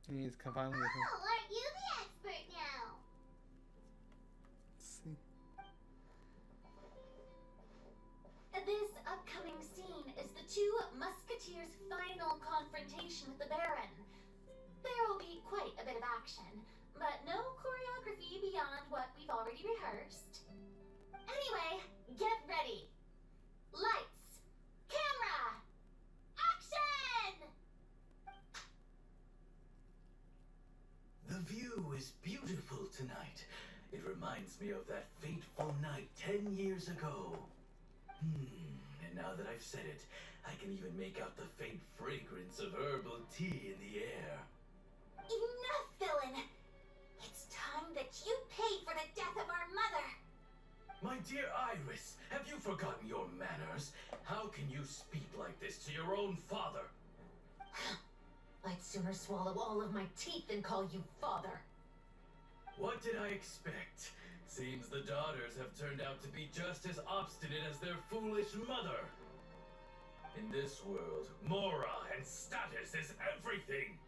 He's compiling with him. Oh, aren't you the expert now? Let's see. This upcoming scene is the two musketeers' final confrontation with the Baron. There will be quite a bit of action, but no choreography beyond what we've already rehearsed. Anyway, get ready. Lights, camera, action! The view is beautiful tonight. It reminds me of that fateful night 10 years ago. And now that I've said it, I can even make out the faint fragrance of herbal tea in the air. Enough, villain! It's time that you pay for the death of our mother! My dear Iris, have you forgotten your manners? How can you speak like this to your own father? I'd sooner swallow all of my teeth than call you father. What did I expect? Seems the daughters have turned out to be just as obstinate as their foolish mother. In this world, mora and status is everything.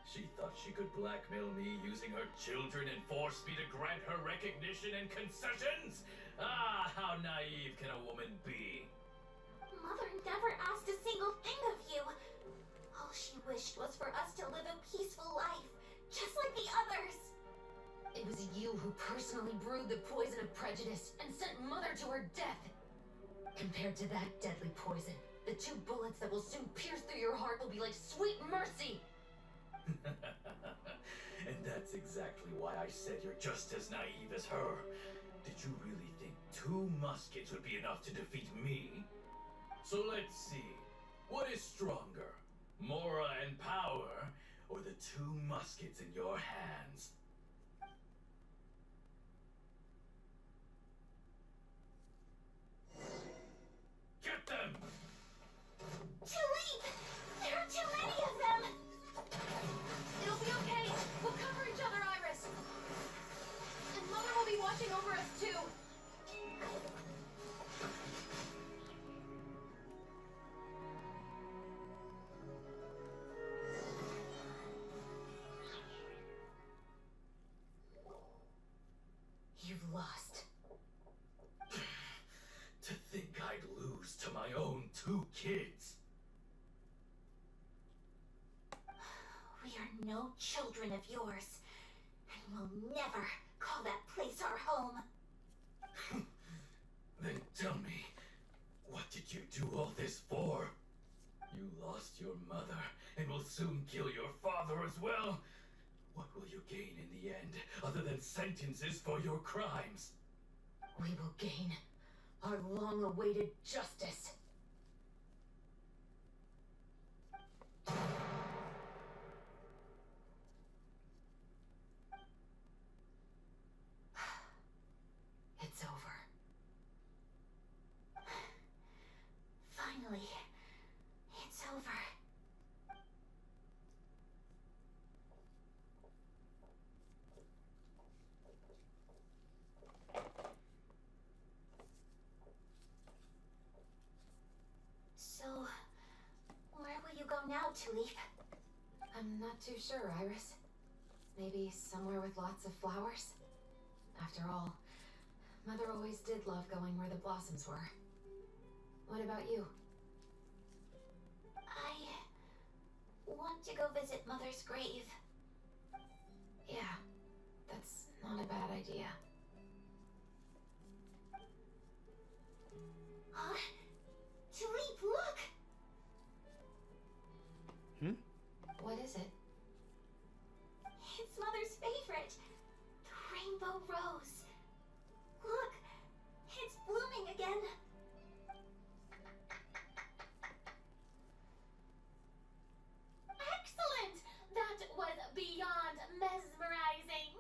She thought she could blackmail me using her children and force me to grant her recognition and concessions? Ah, how naive can a woman be? Mother never asked a single thing of you. All she wished was for us to live a peaceful life, just like the others. It was you who personally brewed the poison of prejudice and sent Mother to her death. Compared to that deadly poison, the 2 bullets that will soon pierce through your heart will be like sweet mercy. And that's exactly why I said you're just as naive as her. Did you really think 2 muskets would be enough to defeat me? So let's see. What is stronger? Mora and power, or the 2 muskets in your hands? Get them! Tulip! There are too many of them! It'll be okay. We'll cover each other, Iris. And Mother will be watching over us, too. You've lost. To think I'd lose to my own 2 kids. We are no children of yours, and we'll never call that place our home. Then tell me, what did you do all this for? You lost your mother, and will soon kill your father as well. What will you gain in the end, other than sentences for your crimes? We will gain our long-awaited justice. It's over. Finally, it's over. So, where will you go now, Tulip? I'm not too sure, Iris. Maybe somewhere with lots of flowers? After all, Mother always did love going where the blossoms were. What about you? I want to go visit Mother's grave. Yeah, that's not a bad idea. Huh? Tulip, look! What is it? It's Mother's favorite. The rainbow rose. Look, it's blooming again. Excellent! That was beyond mesmerizing.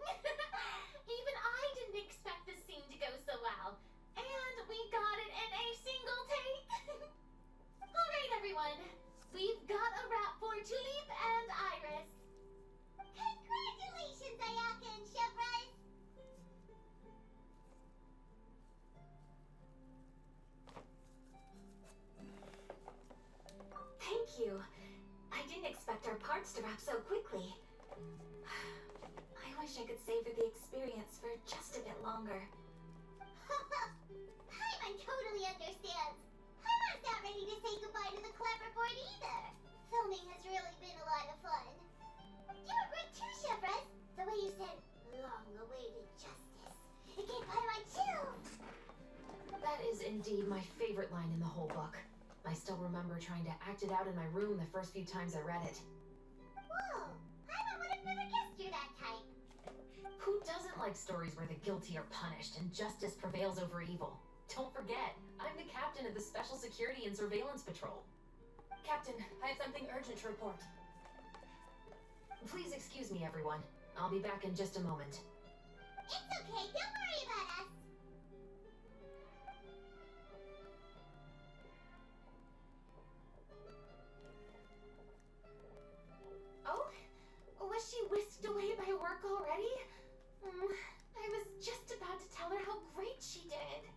Even I didn't expect the scene to go so well. And we got it in a single take. All right, everyone. We've got a wrap for Tulip and Iris. Congratulations, Ayaka and Chevron! Thank you. I didn't expect our parts to wrap so quickly. I wish I could savor the experience for just a bit longer. Paimon totally understands. Paimon's not ready to say goodbye to the clapperboard either. Filming has really been a lot of fun. You were great too, Chevres. The way you said, long-awaited justice. It gave Paimon chills. That is indeed my favorite line in the whole book. I still remember trying to act it out in my room the first few times I read it. Whoa, Paimon would have never guessed you're that type. Who doesn't like stories where the guilty are punished and justice prevails over evil? Don't forget, I'm the captain of the Special Security and Surveillance Patrol. Captain, I have something urgent to report. Please excuse me, everyone. I'll be back in just a moment. It's okay, don't worry about us. Oh? Was she whisked away by work already? I was just about to tell her how great she did.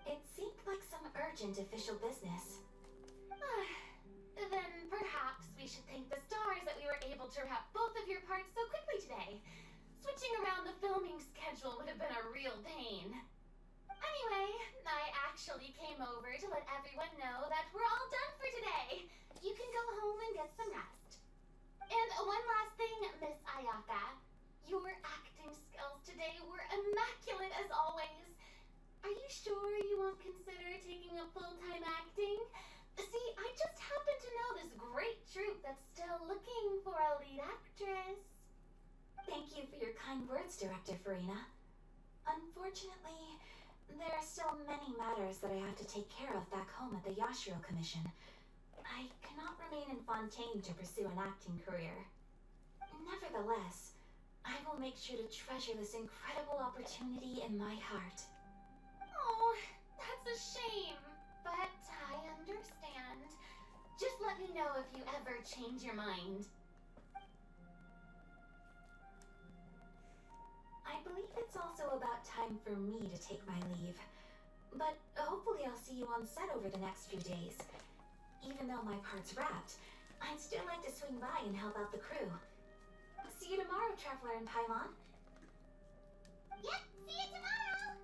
It seemed like some urgent official business. Then perhaps we should thank the stars that we were able to wrap both of your parts so quickly today. Switching around the filming schedule would have been a real pain. Anyway, I actually came over to let everyone know that we're all done for today. You can go home and get some rest. And one last thing, Miss Ayaka. Your acting skills today were immaculate as always. Are you sure you won't consider taking up full-time acting? See, I just happen to know this great troupe that's still looking for a lead actress. Thank you for your kind words, Director Farina. Unfortunately, there are still many matters that I have to take care of back home at the Yashiro Commission. I cannot remain in Fontaine to pursue an acting career. Nevertheless, I will make sure to treasure this incredible opportunity in my heart. Oh, that's a shame, but I understand. Just let me know if you ever change your mind. I believe it's also about time for me to take my leave. But hopefully I'll see you on set over the next few days. Even though my part's wrapped, I'd still like to swing by and help out the crew. See you tomorrow, Traveler and Paimon. Yep, see you tomorrow.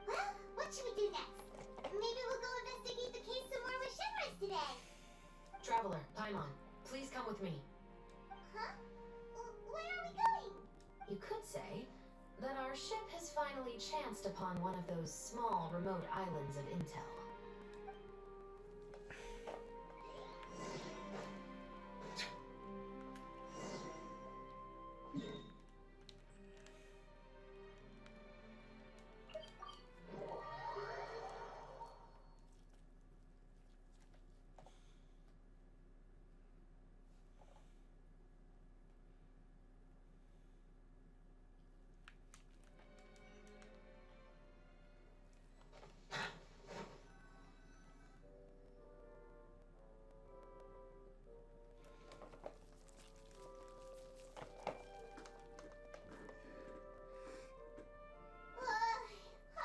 Well, what should we do next? Maybe we'll go investigate the case some more with Chevres today. Traveler, Paimon, please come with me. Huh? Where are we going? You could say that our ship has finally chanced upon one of those small, remote islands of intel.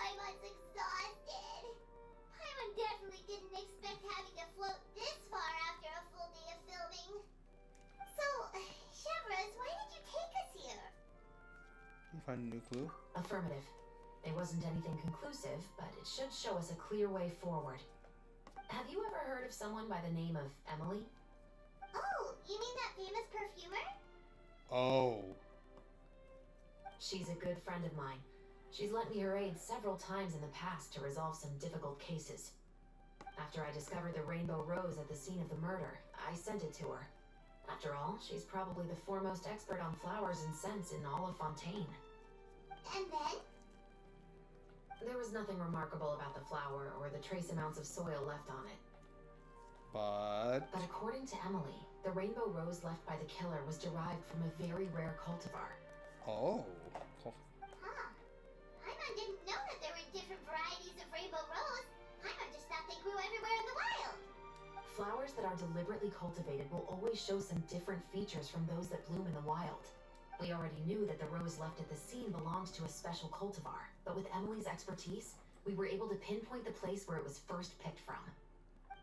Paimon's exhausted. Paimon definitely didn't expect having to float this far after a full day of filming. So, Chevres, why did you take us here? You find a new clue? Affirmative. It wasn't anything conclusive, but it should show us a clear way forward. Have you ever heard of someone by the name of Emily? Oh, you mean that famous perfumer? Oh. She's a good friend of mine. She's lent me her aid several times in the past to resolve some difficult cases. After I discovered the rainbow rose at the scene of the murder, I sent it to her. After all, she's probably the foremost expert on flowers and scents in all of Fontaine. And then? There was nothing remarkable about the flower or the trace amounts of soil left on it. But according to Emily, the rainbow rose left by the killer was derived from a very rare cultivar. oh. Huh. Paimon didn't know that there were different varieties of rainbow rose. Paimon just thought they grew everywhere in the wild. Flowers that are deliberately cultivated will always show some different features from those that bloom in the wild. We already knew that the rose left at the scene belonged to a special cultivar, but with Emily's expertise, we were able to pinpoint the place where it was first picked from.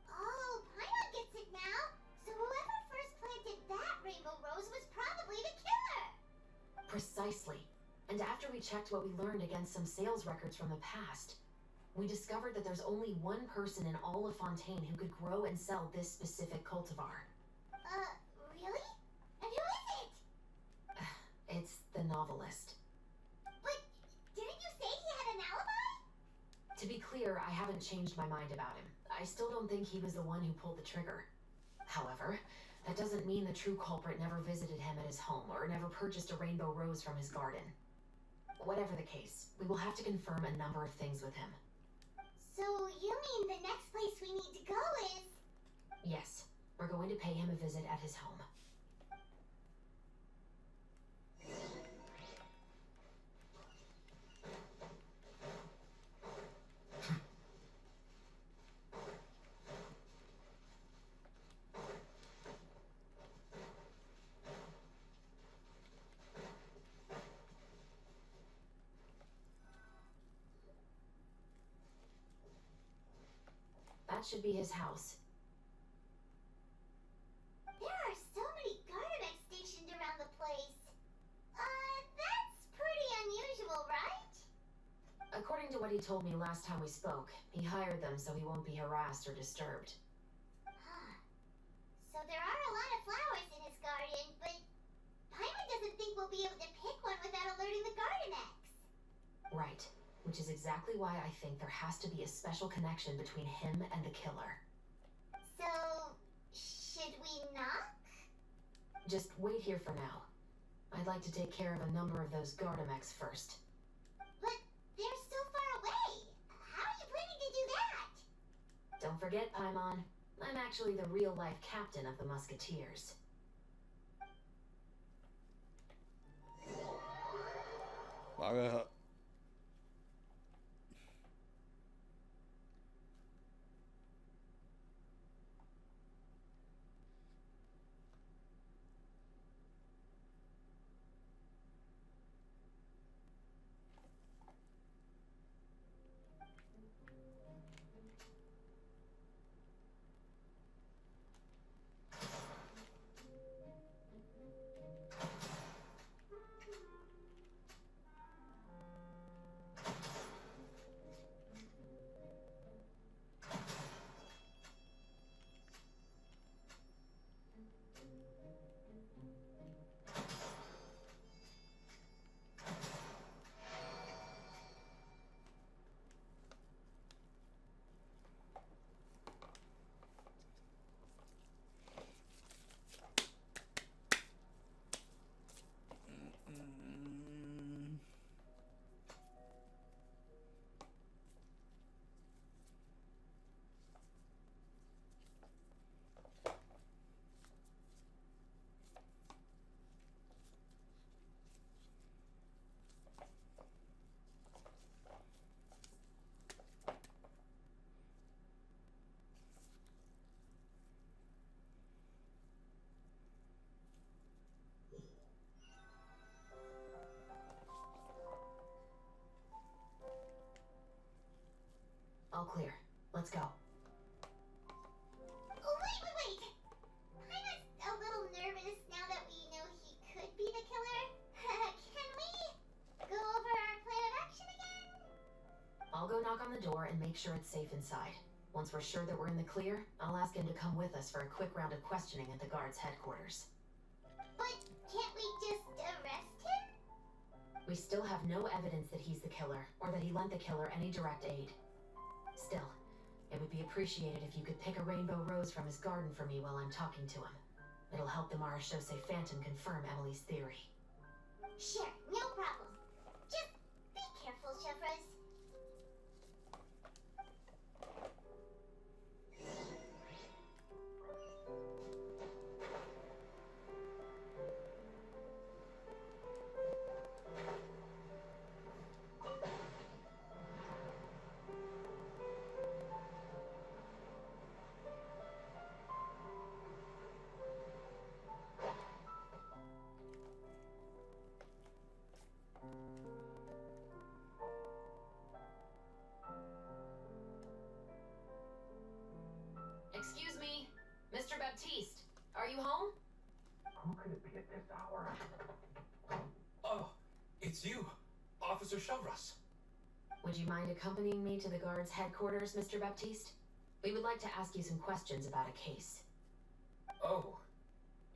Oh, Paimon gets it now. So whoever first planted Precisely. And after we checked what we learned against some sales records from the past, we discovered that there's only one person in all of Fontaine who could grow and sell this specific cultivar. Really? And who is it? It's the novelist. But didn't you say he had an alibi? To be clear, I haven't changed my mind about him. I still don't think he was the one who pulled the trigger. However, that doesn't mean the true culprit never visited him at his home or never purchased a rainbow rose from his garden. Whatever the case, we will have to confirm a number of things with him. So you mean the next place we need to go is... Yes, we're going to pay him a visit at his home. That should be his house. There are so many Gardemex stationed around the place. That's pretty unusual, right? According to what he told me last time we spoke, he hired them so he won't be harassed or disturbed. Huh. So there are a lot of flowers in his garden, but Paimon doesn't think we'll be able to pick one without alerting the Gardemex. Right. Which is exactly why I think there has to be a special connection between him and the killer. So, should we knock? Just wait here for now. I'd like to take care of a number of those Gardemex first. But they're so far away. How are you planning to do that? Don't forget, Paimon, I'm actually the real-life captain of the Musketeers. All clear. Let's go. Oh, wait! Paimon's a little nervous now that we know he could be the killer. Can we go over our plan of action again? I'll go knock on the door and make sure it's safe inside. Once we're sure that we're in the clear, I'll ask him to come with us for a quick round of questioning at the guard's headquarters. But can't we just arrest him? We still have no evidence that he's the killer, or that he lent the killer any direct aid. Still, it would be appreciated if you could pick a rainbow rose from his garden for me while I'm talking to him. It'll help the Marechaussee Phantom confirm Emily's theory. Sure, no problem. Just be careful, Chevres. Excuse me, Mr. Baptiste, are you home? Who could it be at this hour? Oh, It's you, Officer Shavras. Would you mind accompanying me to the guard's headquarters, Mr. Baptiste? We would like to ask you some questions about a case. Oh,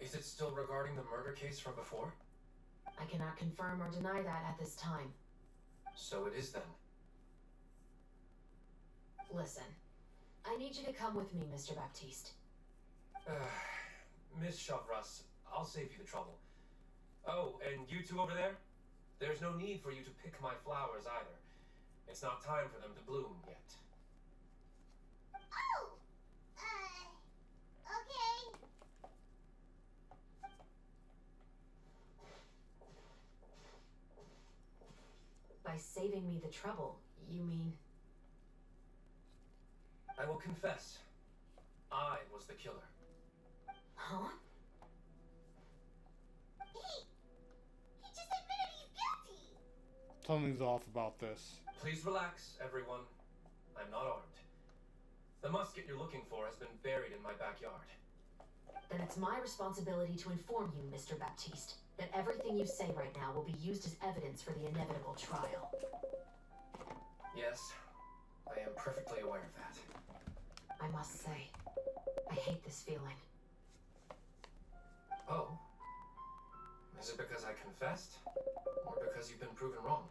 is it still regarding the murder case from before? I cannot confirm or deny that at this time. So it is then. Listen, I need you to come with me, Mr. Baptiste. Miss Shavras, I'll save you the trouble. Oh, and you two over there? There's no need for you to pick my flowers either. It's not time for them to bloom yet. Oh! Okay. By saving me the trouble, you mean... I will confess. I was the killer. Huh? He just admitted he's guilty. Something's off about this. Please relax, everyone. I'm not armed. The musket you're looking for has been buried in my backyard. Then it's my responsibility to inform you, Mr. Baptiste, that everything you say right now will be used as evidence for the inevitable trial. Yes, I am perfectly aware of that. I must say, I hate this feeling. Oh? Is it because I confessed? Or because you've been proven wrong?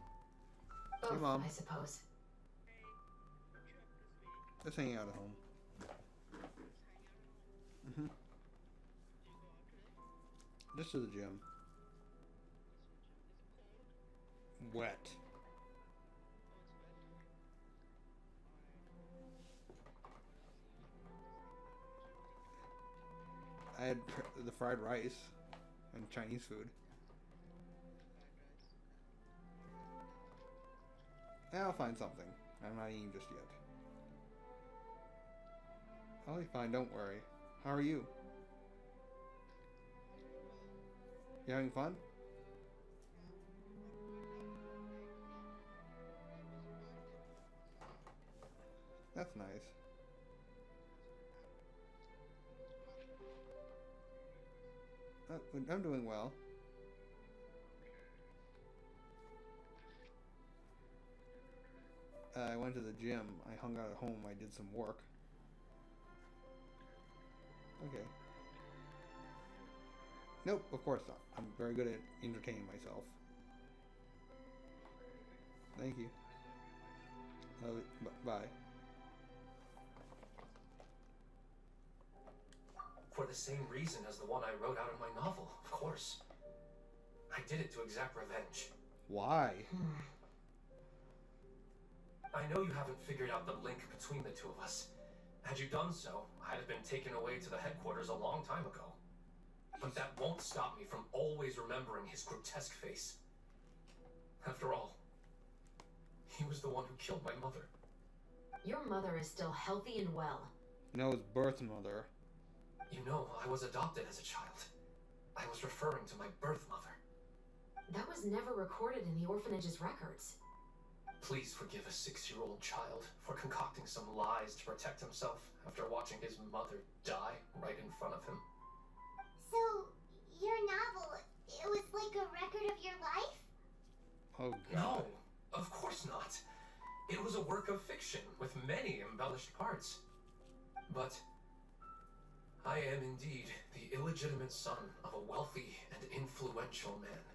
Both, Hey, Mom. I suppose. Just hanging out at home. Just to the gym. Wet. I had the fried rice and Chinese food. I'll find something. I'm not eating just yet. I'll be fine, don't worry. How are you? You having fun? That's nice. I'm doing well. I went to the gym. I hung out at home. I did some work. Okay. Nope, of course not. I'm very good at entertaining myself. Thank you. Bye. For the same reason as the one I wrote out in my novel, of course. I did it to exact revenge. Why? I know you haven't figured out the link between the two of us. Had you done so, I'd have been taken away to the headquarters a long time ago. But that won't stop me from always remembering his grotesque face. After all, he was the one who killed my mother. Your mother is still healthy and well. No, his birth mother. You know, I was adopted as a child. I was referring to my birth mother. That was never recorded in the orphanage's records. Please forgive a 6-year-old child for concocting some lies to protect himself after watching his mother die right in front of him. So, your novel, it was like a record of your life? Oh No, god. of course not. It was a work of fiction with many embellished parts. But I am indeed the illegitimate son of a wealthy and influential man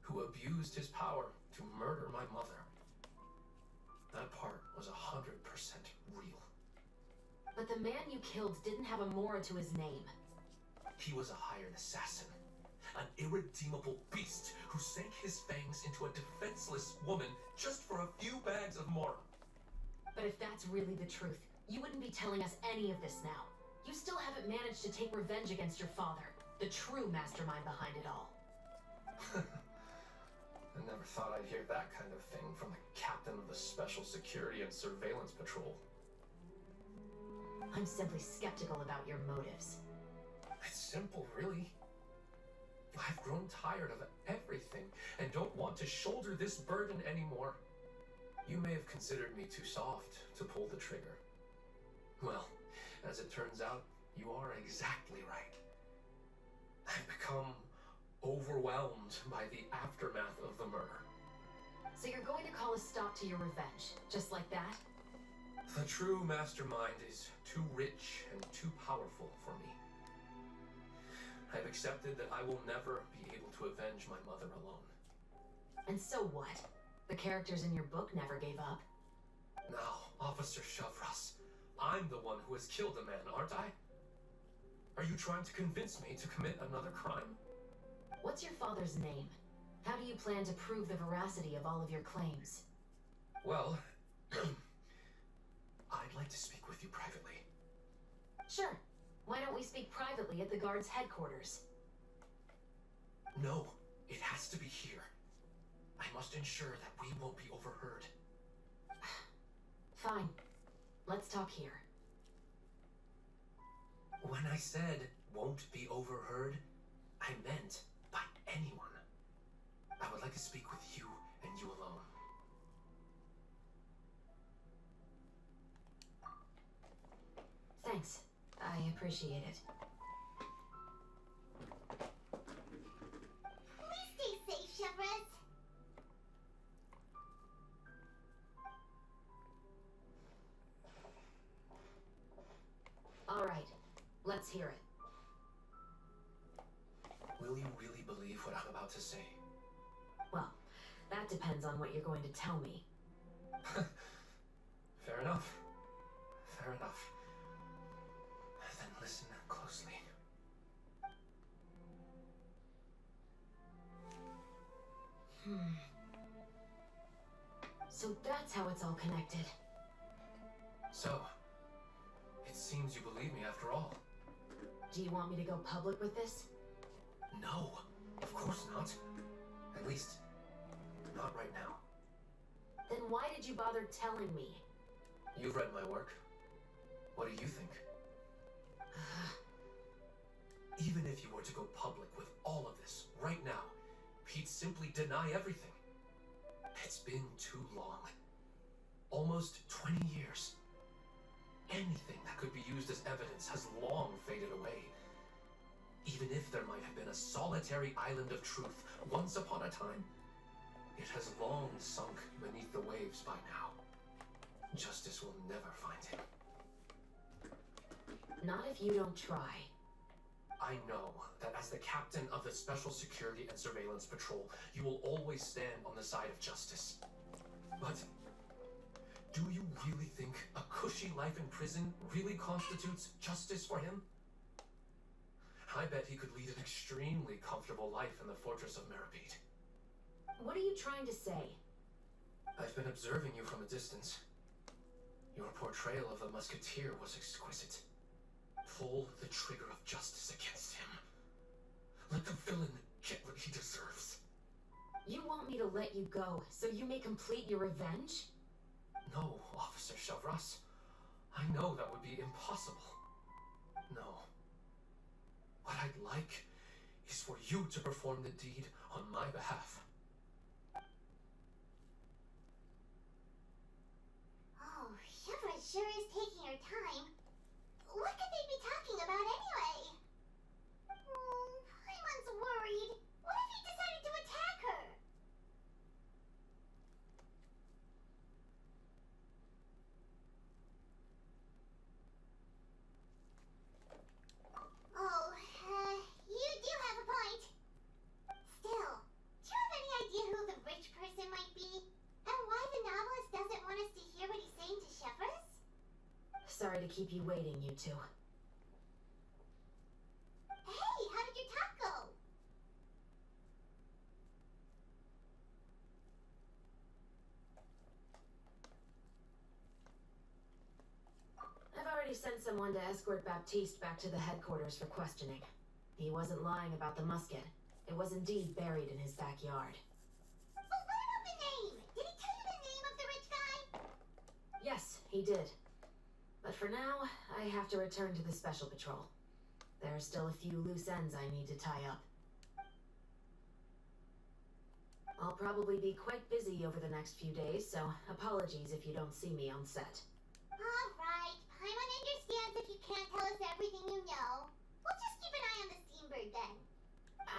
who abused his power to murder my mother. That part was 100% real. But the man you killed didn't have a Mora to his name. He was a hired assassin, an irredeemable beast who sank his fangs into a defenseless woman just for a few bags of Mora. But if that's really the truth, you wouldn't be telling us any of this now. You still haven't managed to take revenge against your father, the true mastermind behind it all. I never thought I'd hear that kind of thing from the captain of the Special Security and Surveillance Patrol. I'm simply skeptical about your motives. It's simple, really. I've grown tired of everything and don't want to shoulder this burden anymore. You may have considered me too soft to pull the trigger. Well, as it turns out, you are exactly right. I've become overwhelmed by the aftermath of the murder. So you're going to call a stop to your revenge, just like that? The true mastermind is too rich and too powerful for me. I've accepted that I will never be able to avenge my mother alone. And so what? The characters in your book never gave up. Now, Officer Shavras, I'm the one who has killed a man, aren't I? Are you trying to convince me to commit another crime? What's your father's name? How do you plan to prove the veracity of all of your claims? Well, I'd like to speak with you privately. Sure. Why don't we speak privately at the guard's headquarters? No, it has to be here. I must ensure that we won't be overheard. Fine. Let's talk here. When I said won't be overheard, I meant by anyone. I would like to speak with you and you alone. Thanks. I appreciate it. Please stay safe, Shavras. All right. Let's hear it. Will you really believe what I'm about to say? Well, that depends on what you're going to tell me. Fair enough. Fair enough. Then listen closely. So that's how it's all connected. So, it seems you believe me after all. Do you want me to go public with this? No, of course not. At least, not right now. Then why did you bother telling me? You've read my work. What do you think? Even if you were to go public with all of this right now, Pete'd simply deny everything. It's been too long. Almost 20 years. Anything that could be used as evidence has long faded away. Even if there might have been a solitary island of truth once upon a time, it has long sunk beneath the waves by now. Justice will never find him. Not if you don't try. I know that as the captain of the Special Security and Surveillance Patrol, you will always stand on the side of justice. But do you really think a cushy life in prison really constitutes justice for him? I bet he could lead an extremely comfortable life in the fortress of Meripede. What are you trying to say? I've been observing you from a distance. Your portrayal of the musketeer was exquisite. Pull the trigger of justice against him. Let the villain get what he deserves. You want me to let you go so you may complete your revenge? No, Officer Shavras. I know that would be impossible. No. What I'd like is for you to perform the deed on my behalf. Oh, Shavras sure is taking her time. What could they be talking about anyway? Paimon's worried. What if he decided to attack her? Oh, you do have a point. Still, do you have any idea who the rich person might be? And why the novelist doesn't want us to hear what he's saying to Shavras? Sorry to keep you waiting, you two. Hey, how did your talk go? I've already sent someone to escort Baptiste back to the headquarters for questioning. He wasn't lying about the musket. It was indeed buried in his backyard. But what about the name? Did he tell you the name of the rich guy? Yes, he did. But for now, I have to return to the Special Patrol. There are still a few loose ends I need to tie up. I'll probably be quite busy over the next few days, so apologies if you don't see me on set. Alright, Paimon understands if you can't tell us everything you know. We'll just keep an eye on the steamboat then.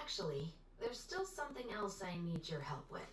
Actually, there's still something else I need your help with.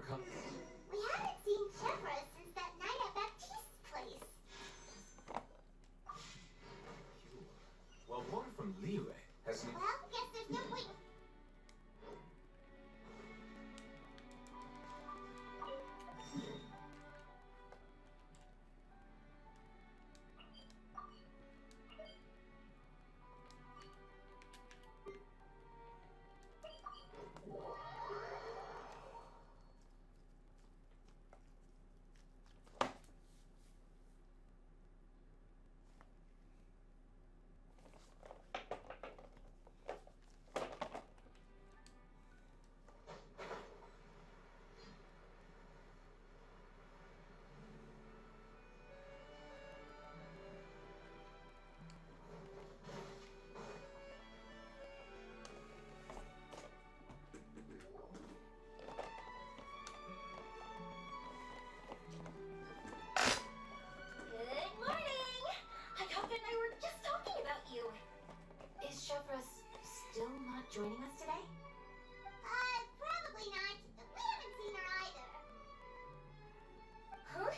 come. We haven't seen Chevra since that night at Baptiste's place. Well, word from Liyue hasn't. Well, guess there's no point. Good morning! Hakoka and I were just talking about you. Is Chevra still not joining us today? Probably not. We haven't seen her either. Huh?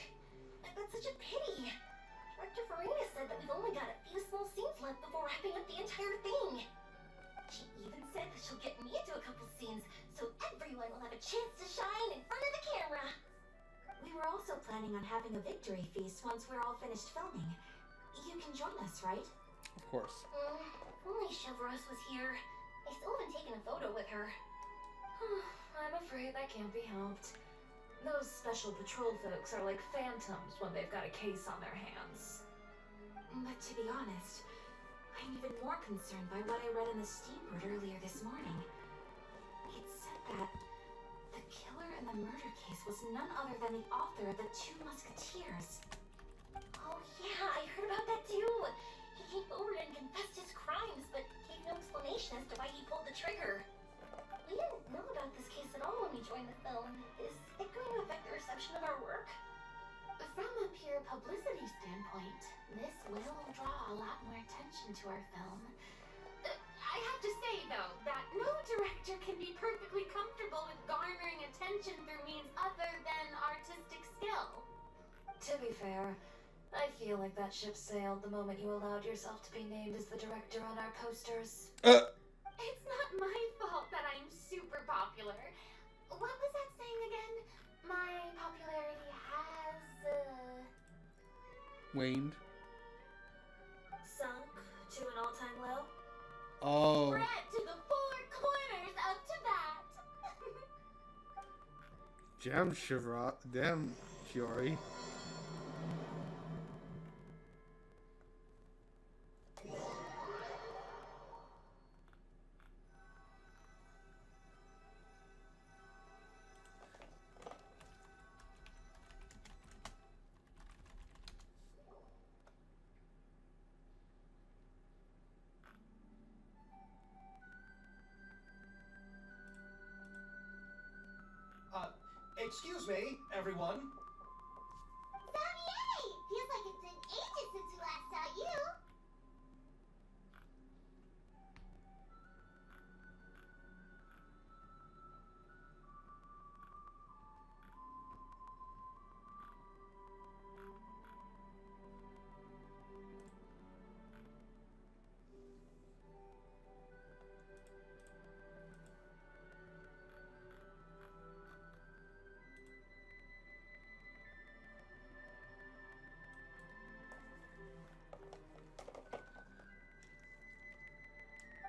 That's such a pity. Director Farina said that we've only got a few small scenes left before wrapping up the entire thing. She even said that she'll get me into a couple scenes so everyone will have a chance to shine in front of the camera. We were also planning on having a victory feast once we're all finished filming. You can join us, right? Of course. If only Chevros was here. I still haven't taken a photo with her. I'm afraid that can't be helped. Those special patrol folks are like phantoms when they've got a case on their hands. But to be honest, I'm even more concerned by what I read in the Steamboat earlier this morning. It said that the killer in the murder case was none other than the author of the Two Musketeers. Oh yeah, I heard about that too. He came forward and confessed his crimes, but gave no explanation as to why he pulled the trigger. We didn't know about this case at all when we joined the film. Is it going to affect the reception of our work? From a pure publicity standpoint, this will draw a lot more attention to our film. I have to say, though, that no director can be perfectly comfortable with garnering attention through means other than artistic skill. To be fair, I feel like that ship sailed the moment you allowed yourself to be named as the director on our posters. It's not my fault that I'm super popular. What was that saying again? My popularity has, Waned. sunk to an all-time low? Oh. Spread to the four corners of Tibet. Damn, Shivra. Damn, Shiori. Excuse me, everyone. Xavier! Feels like it's been ages since we last saw you.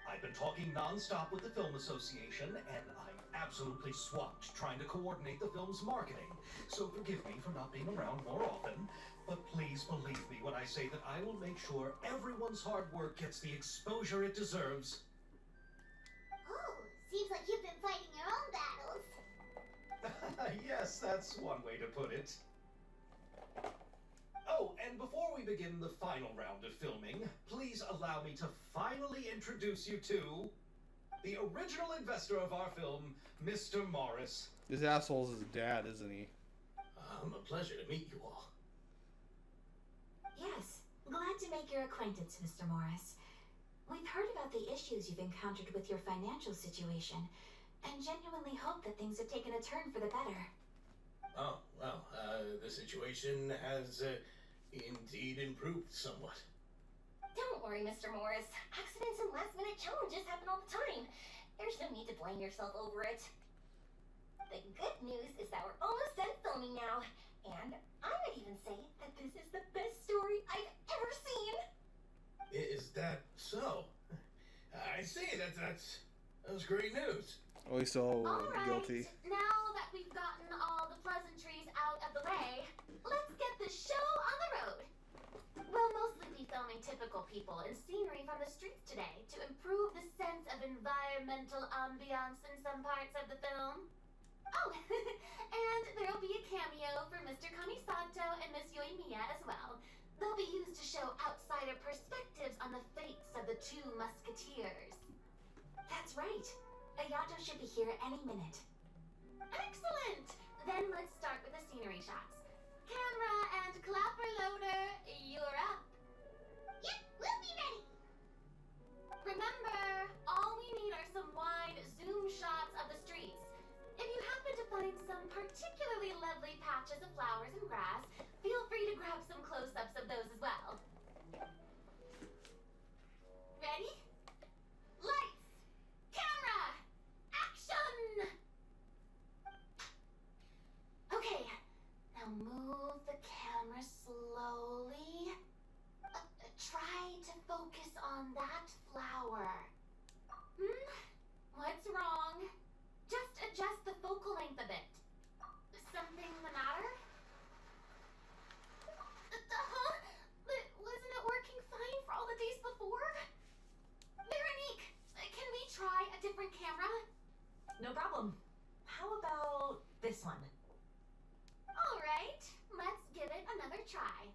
I've been talking non-stop with the Film Association, and I'm absolutely swamped trying to coordinate the film's marketing. So forgive me for not being around more often, but please believe me when I say that I will make sure everyone's hard work gets the exposure it deserves. Oh, seems like you've been fighting your own battles. Yes, that's one way to put it. Oh, and before we begin the final round of filming, please allow me to finally introduce you to the original investor of our film, Mr. Morris. This asshole's his dad, isn't he? A pleasure to meet you all. Yes, glad to make your acquaintance, Mr. Morris. We've heard about the issues you've encountered with your financial situation, and genuinely hope that things have taken a turn for the better. Oh, well, the situation has indeed improved somewhat. Don't worry, Mr. Morris. Accidents and last-minute challenges happen all the time. There's no need to blame yourself over it. The good news is that we're almost done filming now. And I would even say that this is the best story I've ever seen. Is that so? I see. That's great news. Oh, he's so Alright, guilty. now that we've gotten all the pleasantries out of the way, let's get the show on the road. We'll mostly be filming typical people and scenery from the streets today to improve the sense of environmental ambiance in some parts of the film. Oh, and there'll be a cameo for Mr. Kamisato and Miss Yoimiya as well. They'll be used to show outsider perspectives on the fates of the two musketeers. That's right. Ayato should be here any minute. Excellent! Then let's start with the scenery shots. Camera and clapper loader, you're up. Yep, we'll be ready. Remember, all we need are some wide zoom shots of the streets. If you happen to find some particularly lovely patches of flowers and grass, feel free to grab some close-ups of those as well. Ready? Lights! Camera! Action! Okay, now move the camera slowly. Try to focus on that flower. What's wrong? Just adjust the focal length a bit. Something the matter? But wasn't it working fine for all the days before? Veronique, can we try a different camera? No problem. How about this one? All right, let's give it another try.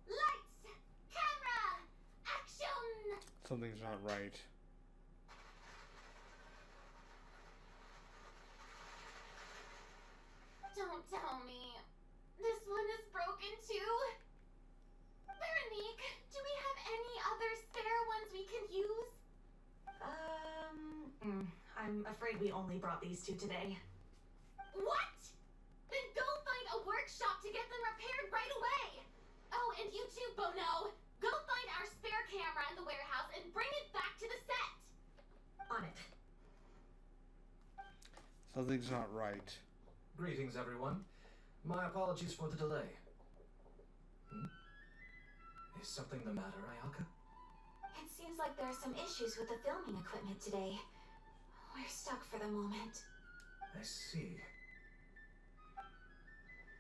Lights, camera, action! Something's not right. Don't tell me. This one is broken too? Veronique, do we have any other spare ones we can use? I'm afraid we only brought these two today. What? Then go find a workshop to get them repaired right away. Oh, and you too, Bono. Go find our spare camera in the warehouse and bring it back to the set. On it. Something's not right. Greetings, everyone. My apologies for the delay. Is something the matter, Ayaka? It seems like there are some issues with the filming equipment today. We're stuck for the moment. I see.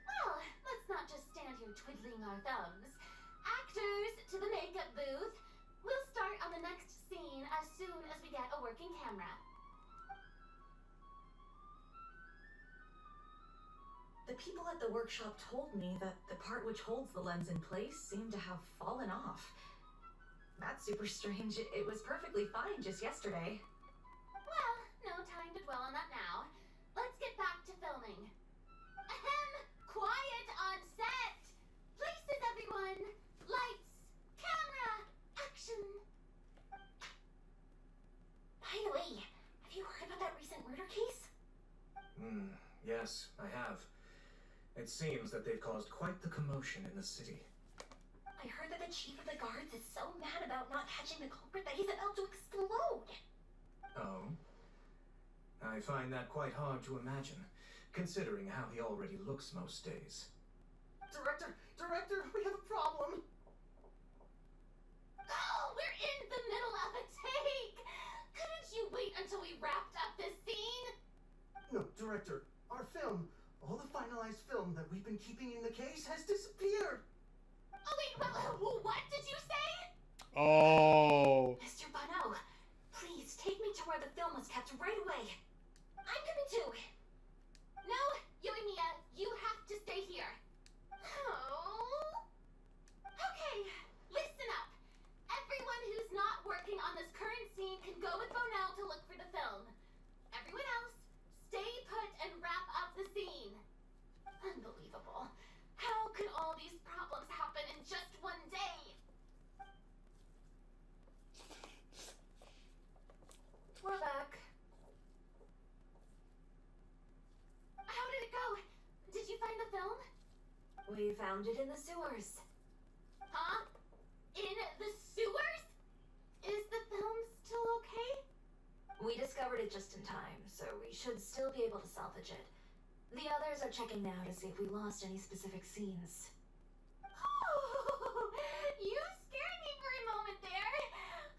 Well, let's not just stand here twiddling our thumbs. Actors, to the makeup booth. We'll start on the next scene as soon as we get a working camera. The people at the workshop told me that the part which holds the lens in place seemed to have fallen off. That's super strange. It was perfectly fine just yesterday. Well, no time to dwell on that now. Let's get back to filming. Ahem! Quiet on set! Places, everyone! Lights! Camera! Action! By the way, have you heard about that recent murder case? Yes, I have. It seems that they've caused quite the commotion in the city. I heard that the chief of the guards is so mad about not catching the culprit that he's about to explode. Oh? I find that quite hard to imagine, considering how he already looks most days. Director, we have a problem. Oh, we're in the middle of a take! Couldn't you wait until we wrapped up this scene? No, Director, our film, all the finalized film that we've been keeping in the case has disappeared. Oh wait, what did you say? Oh. Mr. Bono, please take me to where the film was kept right away. I'm coming too. No, Yoimiya, you have to stay here. Oh. Okay, listen up. Everyone who's not working on this current scene can go with Bonell to look for the film. Everyone else, stay put and wrap up the scene. Unbelievable. How could all these problems happen in just one day? We're back. We found it in the sewers. Huh? In the sewers? Is the film still okay? We discovered it just in time, so we should still be able to salvage it. The others are checking now to see if we lost any specific scenes. Oh, you scared me for a moment there.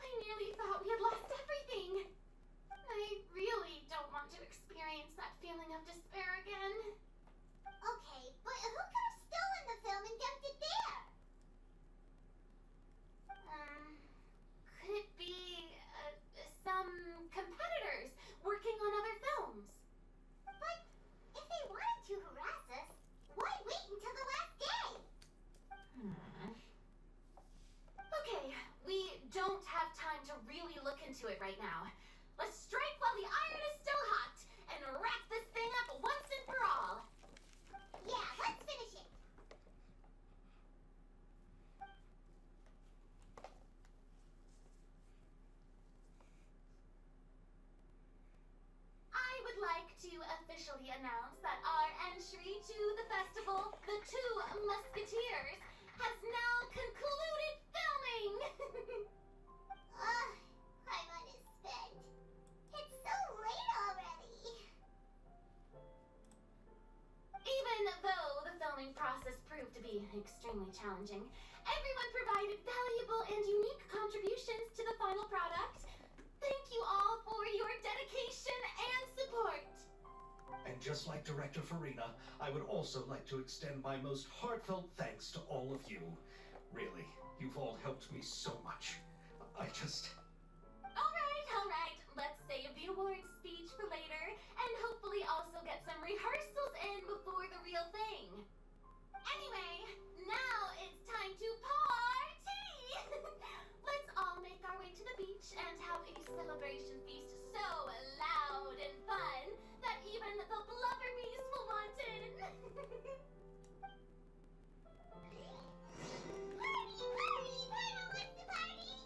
I nearly thought we had lost everything. I really don't want to experience that feeling of despair again. Okay, but who could have stolen the film and dumped it there? Could it be some competitors working on other films? But if they wanted to harass us, why wait until the last day? Okay, we don't have time to really look into it right now. Let's strike while the iron is still hot and wrap this thing up once and for all. Yeah, let's finish it. I would like to officially announce that our entry to the festival, The Two Musketeers, has now concluded filming! Ugh, I'm unspent. It's so late already. Even though the filming process proved to be extremely challenging, everyone provided valuable and unique contributions to the final product. Thank you all for your dedication and support. And just like Director Farina, I would also like to extend my most heartfelt thanks to all of you. Really, you've all helped me so much. I just... All right. Let's save the awards speech for later, and hopefully also get some rehearsals in before the real thing. Anyway, now it's time to party! Let's all make our way to the beach and have a celebration feast so loud and fun that even the blubber beast will want in. Party, party! Paimon wants to party!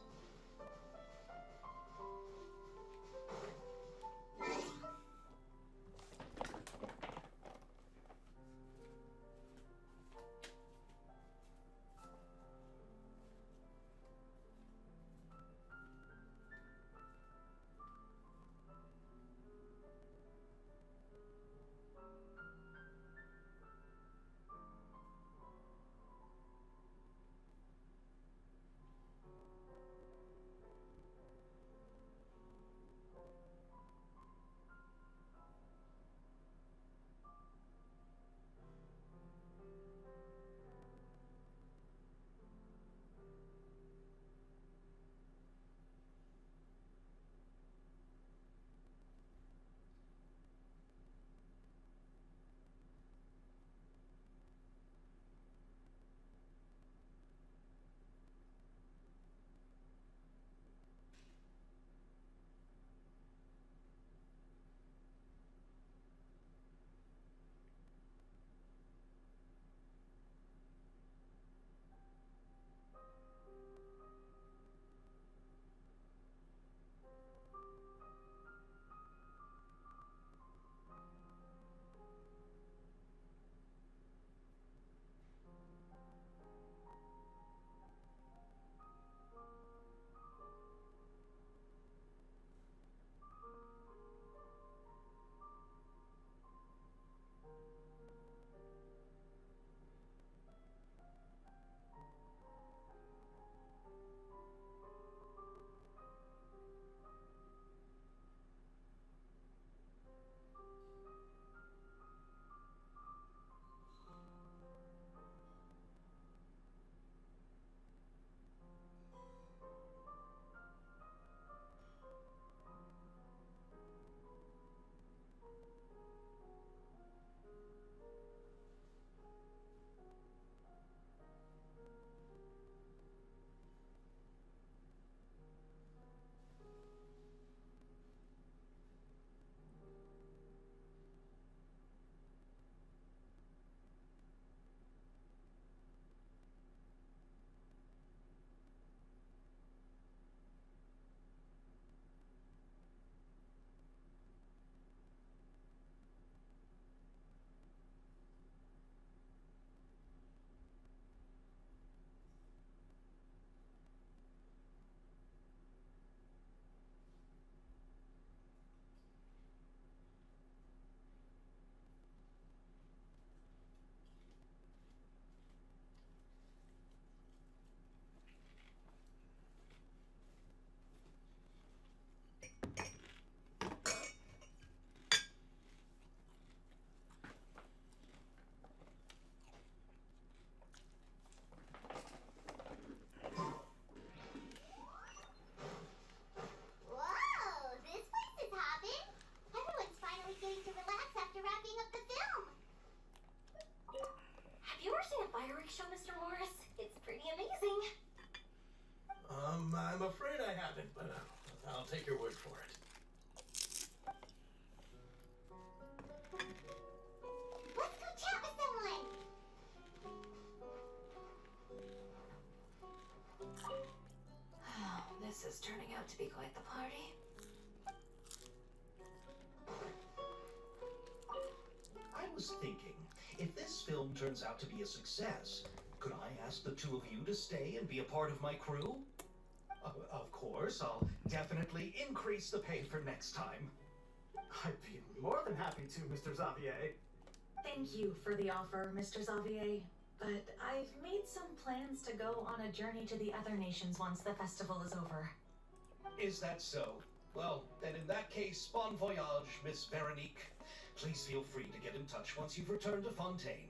show, Mr. Morris. It's pretty amazing. I'm afraid I haven't, but I'll take your word for it. Let's go chat with someone. This is turning out to be quite the party. I was thinking, if this film turns out to be a success, could I ask the two of you to stay and be a part of my crew? Of course, I'll definitely increase the pay for next time. I'd be more than happy to, Mr. Xavier. Thank you for the offer, Mr. Xavier. But I've made some plans to go on a journey to the other nations once the festival is over. Is that so? Well, then in that case, bon voyage, Miss Veronique. Please feel free to get in touch once you've returned to Fontaine.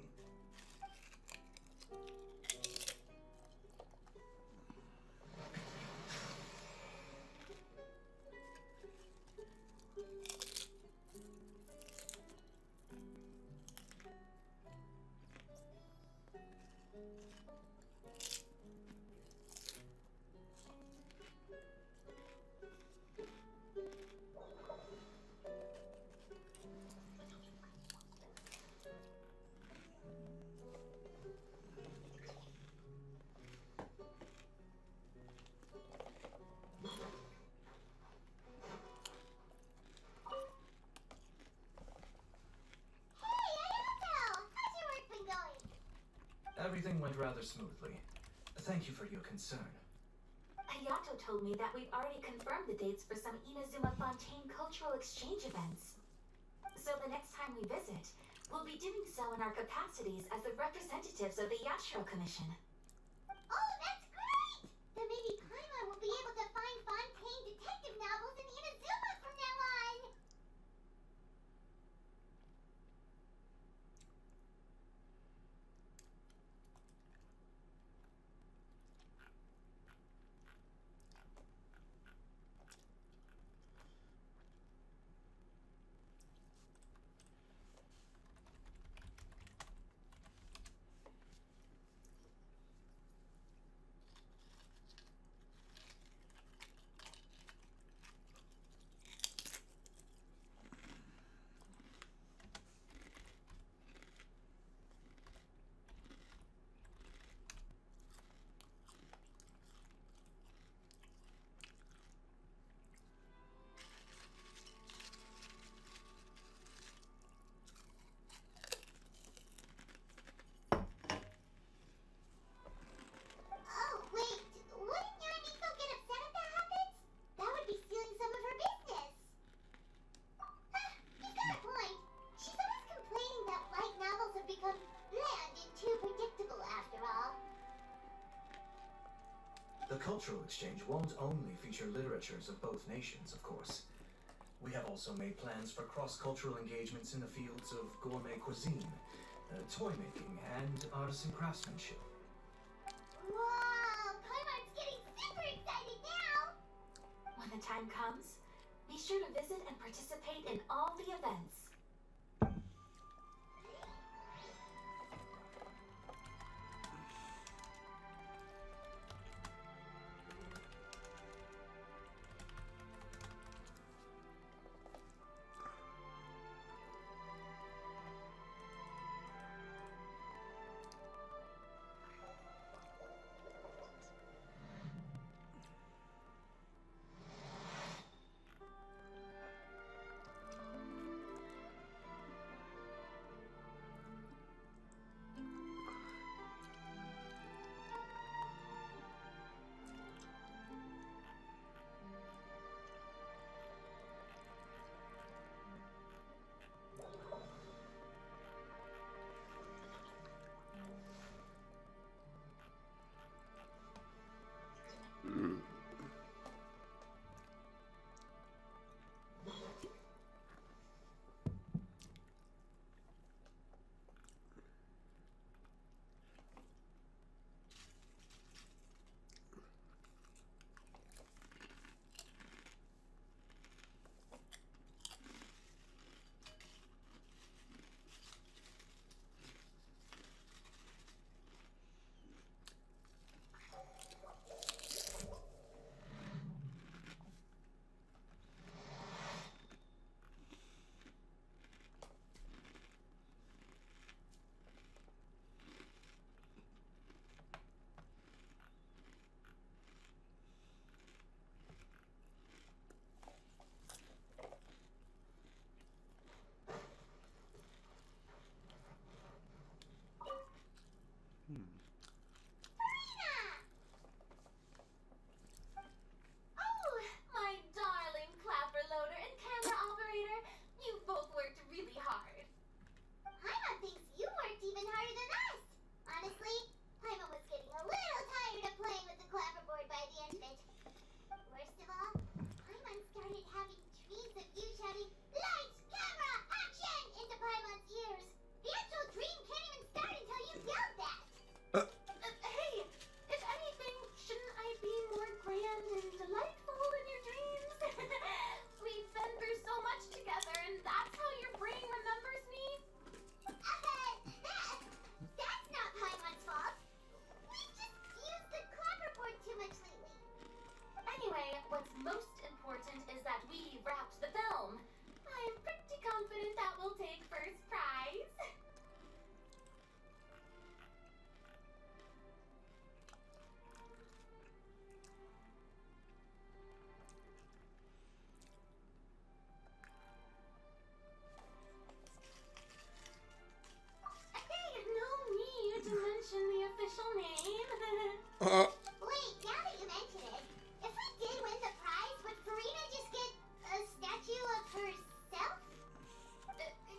Everything went rather smoothly. Thank you for your concern. Hayato told me that we've already confirmed the dates for some Inazuma Fontaine cultural exchange events. So the next time we visit, we'll be doing so in our capacities as the representatives of the Yashiro Commission. Oh, that's great! Then maybe Paimon will be able to find Fontaine detective novels in Inazuma from now on. Oh, wait. Wouldn't Yorimico get upset if that happens? That would be stealing some of her business. You've got a point. She's always complaining that light novels have become bland and too predictable after all. The cultural exchange won't only feature literatures of both nations, of course. We have also made plans for cross-cultural engagements in the fields of gourmet cuisine, toy making, and artisan craftsmanship. Wow, Paimon's getting super excited now. When the time comes, be sure to visit and participate in all the events. Farina! Oh, my darling clapper loader and camera operator. You both worked really hard. Paimon thinks you worked even harder than us. Honestly, Paimon was getting a little tired of playing with the clapperboard by the end of it. Worst of all, Paimon started having dreams of you shouting, "Lights, camera, action!" into Paimon's ears. The actual dream can't even start until you yelled that. Hey, if anything, shouldn't I be more grand and delightful in your dreams? We've been through so much together, and that's how your brain remembers me? That's not Paimon's fault. We've just used the clapperboard too much lately. Anyway, what's most important is that we wrapped the film. I'm pretty confident that we'll take first prize. Hey, no need to mention the official name. Wait, now that you mention it, if we did win the prize, would Farina just get a statue of herself?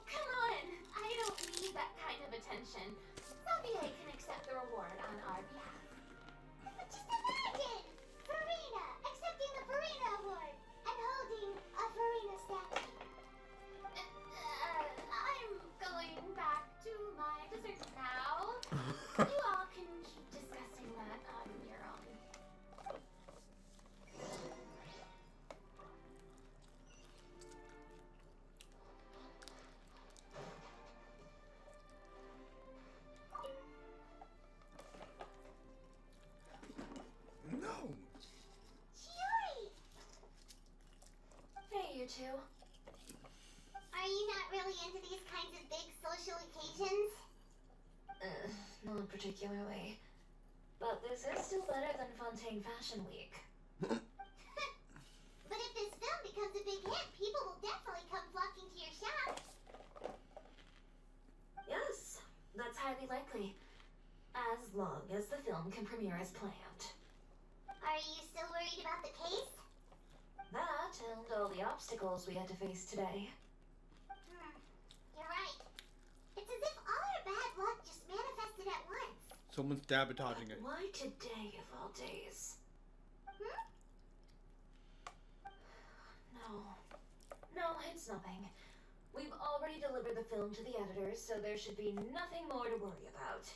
Come on, I don't need that kind of attention. Xavier can accept the reward on our behalf. But just imagine! Farina accepting the Farina Award and holding a Farina statue. I'm going back to my dessert now. You all can keep discussing that on your own. No. Chiori! Hey, you two. Are you not really into these kinds of big social occasions? Not particularly. But this is still better than Fontaine Fashion Week. But if this film becomes a big hit, people will definitely come flocking to your shop. Yes, that's highly likely. As long as the film can premiere as planned. Are you still worried about the case? That and all the obstacles we had to face today. You're right. It's as if all our bad luck just manifested at once. Someone's sabotaging it. Why today of all days? No, it's nothing. We've already delivered the film to the editors, so there should be nothing more to worry about.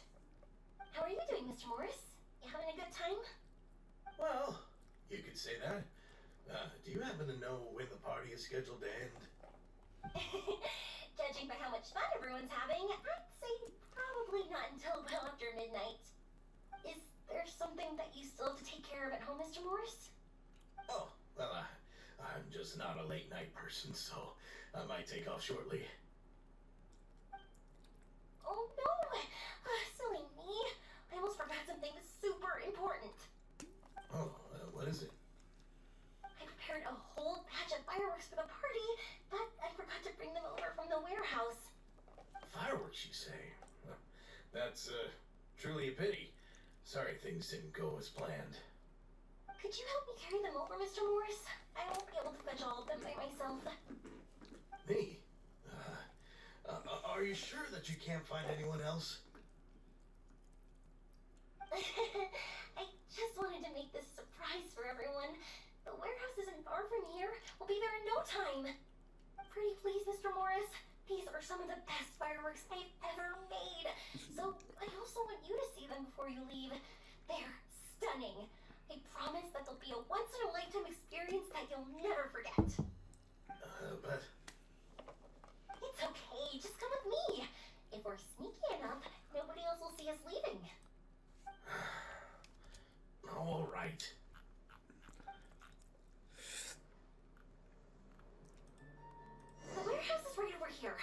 How are you doing, Mr. Morris? You having a good time? Well, you could say that. Do you happen to know when the party is scheduled to end? Judging by how much fun everyone's having, I'd say probably not until well after midnight. Is there something that you still have to take care of at home, Mr. Morris? Oh, well, I'm just not a late night person, so I might take off shortly. Oh no! Silly me. I almost forgot something super important. Oh, what is it? I prepared a whole batch of fireworks for the party, but I forgot to bring them over from the warehouse. Fireworks, you say? Well, that's truly a pity. Sorry things didn't go as planned. Could you help me carry them over, Mr. Morris? I won't be able to fetch all of them by myself. Me? Are you sure that you can't find anyone else? I just wanted to make this a surprise for everyone. The warehouse isn't far from here. We'll be there in no time. Pretty please, Mr. Morris. These are some of the best fireworks I've ever made. So I also want you to see them before you leave. They're stunning. I promise that they'll be a once-in-a-lifetime experience that you'll never forget. But... It's okay. Just come with me. If we're sneaky enough, nobody else will see us leaving. All right. The warehouse is right over here.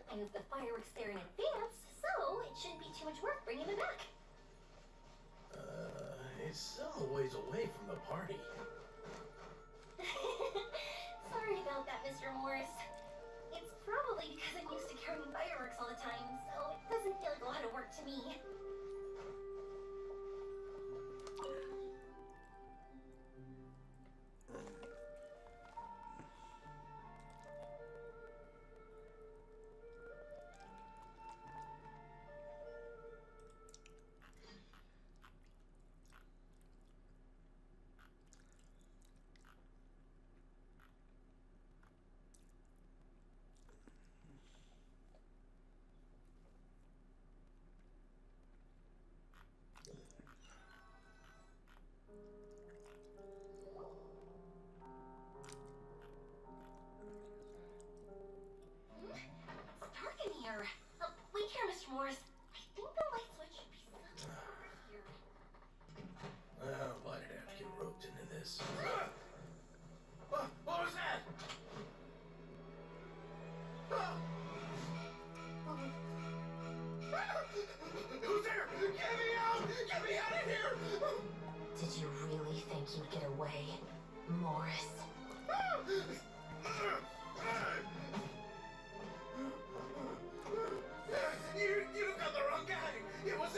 I moved the fireworks there in advance, so it shouldn't be too much work bringing them back. It's still a ways away from the party. Sorry about that, Mr. Morris. It's probably because I'm used to carrying fireworks all the time, so it doesn't feel like a lot of work to me.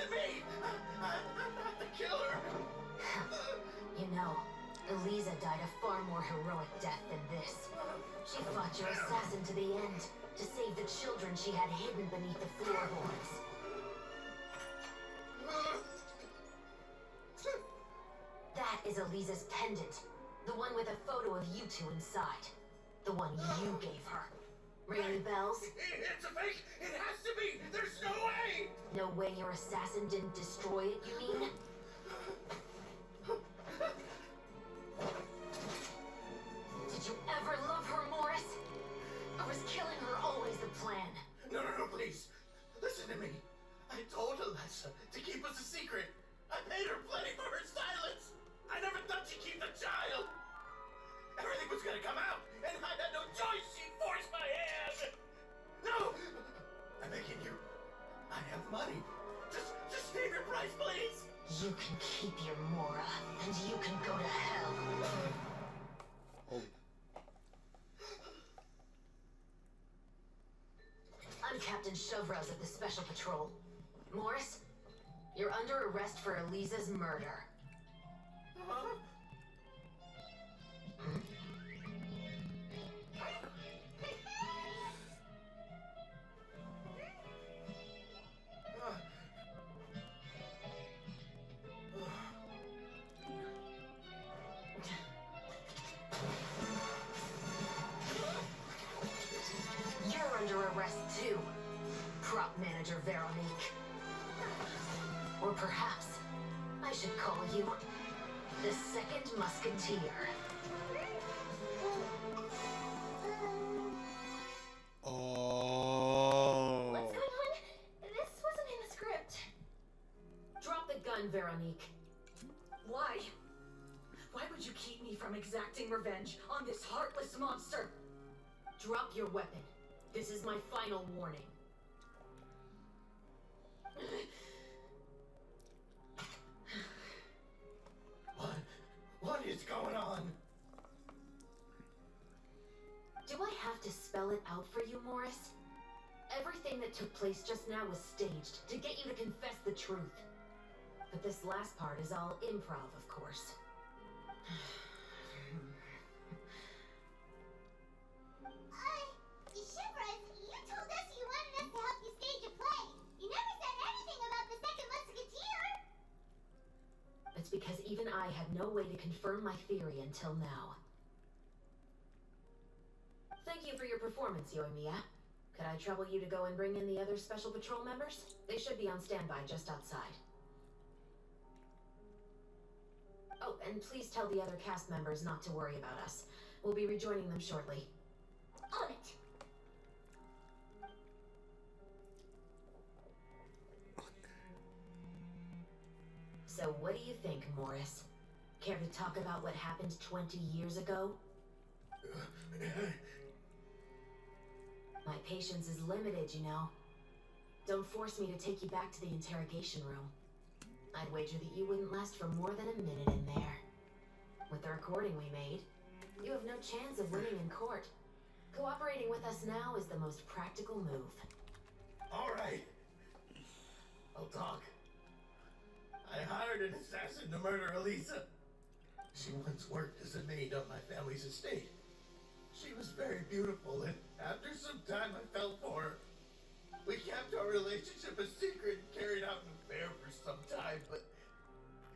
wasn't me! I'm not the killer! You know, Eliza died a far more heroic death than this. She fought your assassin to the end, to save the children she had hidden beneath the floorboards. That is Eliza's pendant. The one with a photo of you two inside. The one you gave her. Ring any bells? It's a fake! It has to be! There's no way! No way your assassin didn't destroy it, you mean? Did you ever love her, Morris? Or was killing her always the plan? No, please. Listen to me. I told Alessa to keep us a secret. I paid her plenty for her silence. I never thought she'd keep the child. Everything was gonna come out, and I had no choice. She forced my hand. No! I'm begging you. I have money. Just name your price, please. You can keep your Mora, and you can go to hell. Oh. I'm Captain Shovraz of the Special Patrol. Morris, you're under arrest for Eliza's murder. Huh? You're under arrest too, prop manager Veronique. Or perhaps I should call you the Second Musketeer. Oh. What's going on? This wasn't in the script. Drop the gun, Veronique. Why? Why would you keep me from exacting revenge on this heartless monster? Drop your weapon. This is my final warning. What is going on? Do I have to spell it out for you, Morris? Everything that took place just now was staged to get you to confess the truth. But this last part is all improv, of course. Shivers, you told us you wanted us to help you stage a play. You never said anything about the Second Musketeer. It's because even I had no way to confirm my theory until now. Thank you for your performance, Yoimiya. Could I trouble you to go and bring in the other Special Patrol members? They should be on standby just outside. Oh, and please tell the other cast members not to worry about us. We'll be rejoining them shortly. On it. So what do you think, Morris? Care to talk about what happened 20 years ago? My patience is limited, you know. Don't force me to take you back to the interrogation room. I'd wager that you wouldn't last for more than a minute in there. With the recording we made, you have no chance of winning in court. Cooperating with us now is the most practical move. All right. I'll talk. I hired an assassin to murder Elisa. She once worked as a maid on my family's estate. She was very beautiful, and after some time I fell for her. We kept our relationship a secret and carried out an affair for some time, but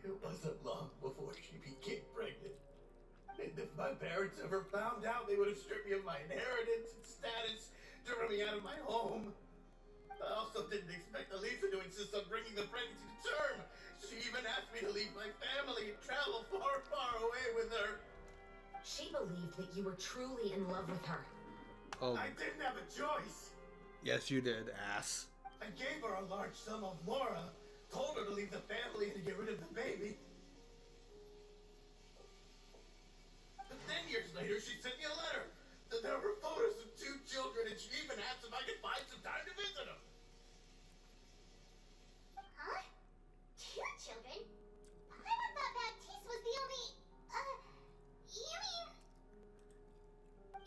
it wasn't long before she became pregnant. And if my parents ever found out, they would have stripped me of my inheritance and status, driven me out of my home. I also didn't expect Elisa to insist on bringing the pregnancy to term. She even asked me to leave my family and travel far, far away with her. She believed that you were truly in love with her. Oh. I didn't have a choice. Yes, you did, ass. I gave her a large sum of mora, told her to leave the family and to get rid of the baby. But then years later, she sent me a letter. That there were photos of 2 children, and she even asked if I could find some time to visit them. Huh? 2 children? I thought Baptiste was the only... you mean...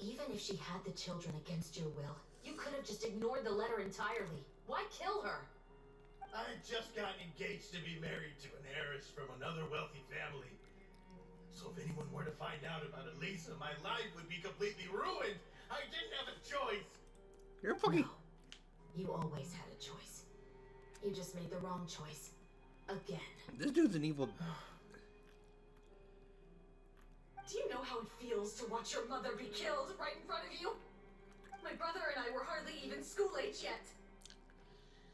Even if she had the children against your will, you could have just ignored the letter entirely. Why kill her? I had just gotten engaged to be married to an heiress from another wealthy family. So if anyone were to find out about Elisa, my life would be completely ruined. I didn't have a choice. You're fucking. No. You always had a choice. You just made the wrong choice. Again. This dude's an evil. Do you know how it feels to watch your mother be killed right in front of you? My brother and I were hardly even school age yet.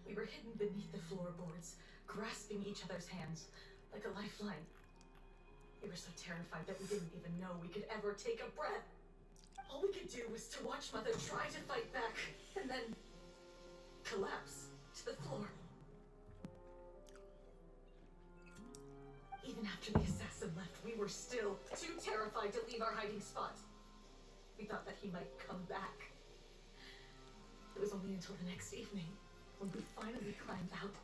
We were hidden beneath the floorboards, grasping each other's hands like a lifeline. We were so terrified that we didn't even know we could ever take a breath. All we could do was to watch Mother try to fight back and then collapse to the floor. Even after the assassin left, we were still too terrified to leave our hiding spot. We thought that he might come back. It was only until the next evening when we finally climbed out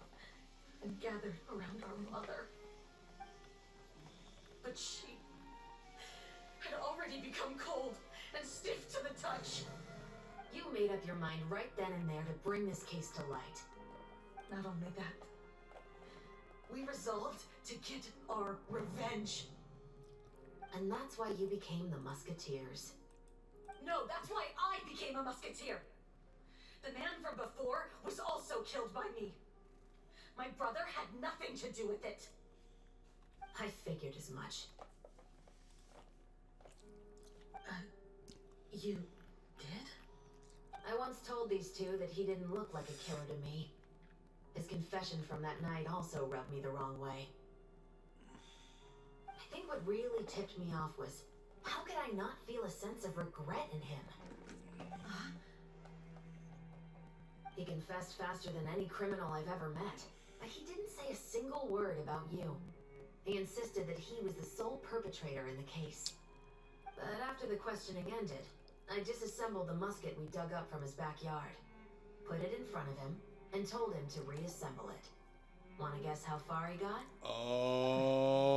and gathered around our mother. But she had already become cold and stiff to the touch. You made up your mind right then and there to bring this case to light. Not only that, we resolved to get our revenge. And that's why you became the Musketeers. No, that's why I became a musketeer. The man from before was also killed by me. My brother had nothing to do with it. I figured as much. You did? I once told these two that he didn't look like a killer to me. His confession from that night also rubbed me the wrong way. I think what really tipped me off was, how could I not feel a sense of regret in him? He confessed faster than any criminal I've ever met, but he didn't say a single word about you. He insisted that he was the sole perpetrator in the case. But after the questioning ended, I disassembled the musket we dug up from his backyard, put it in front of him, and told him to reassemble it. Wanna guess how far he got? Oh,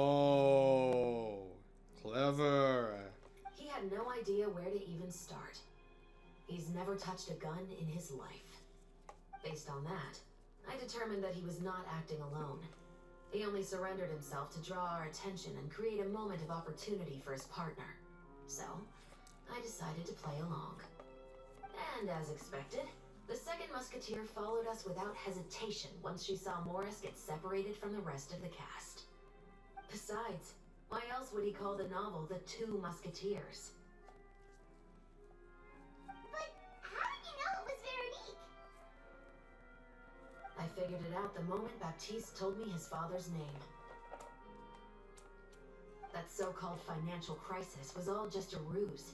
clever. He had no idea where to even start. He's never touched a gun in his life. Based on that, I determined that he was not acting alone. He only surrendered himself to draw our attention and create a moment of opportunity for his partner. So, I decided to play along. And as expected, the second musketeer followed us without hesitation once she saw Morris get separated from the rest of the cast. Besides, why else would he call the novel The Two Musketeers? But how did you know it was Veronique? I figured it out the moment Baptiste told me his father's name. That so-called financial crisis was all just a ruse.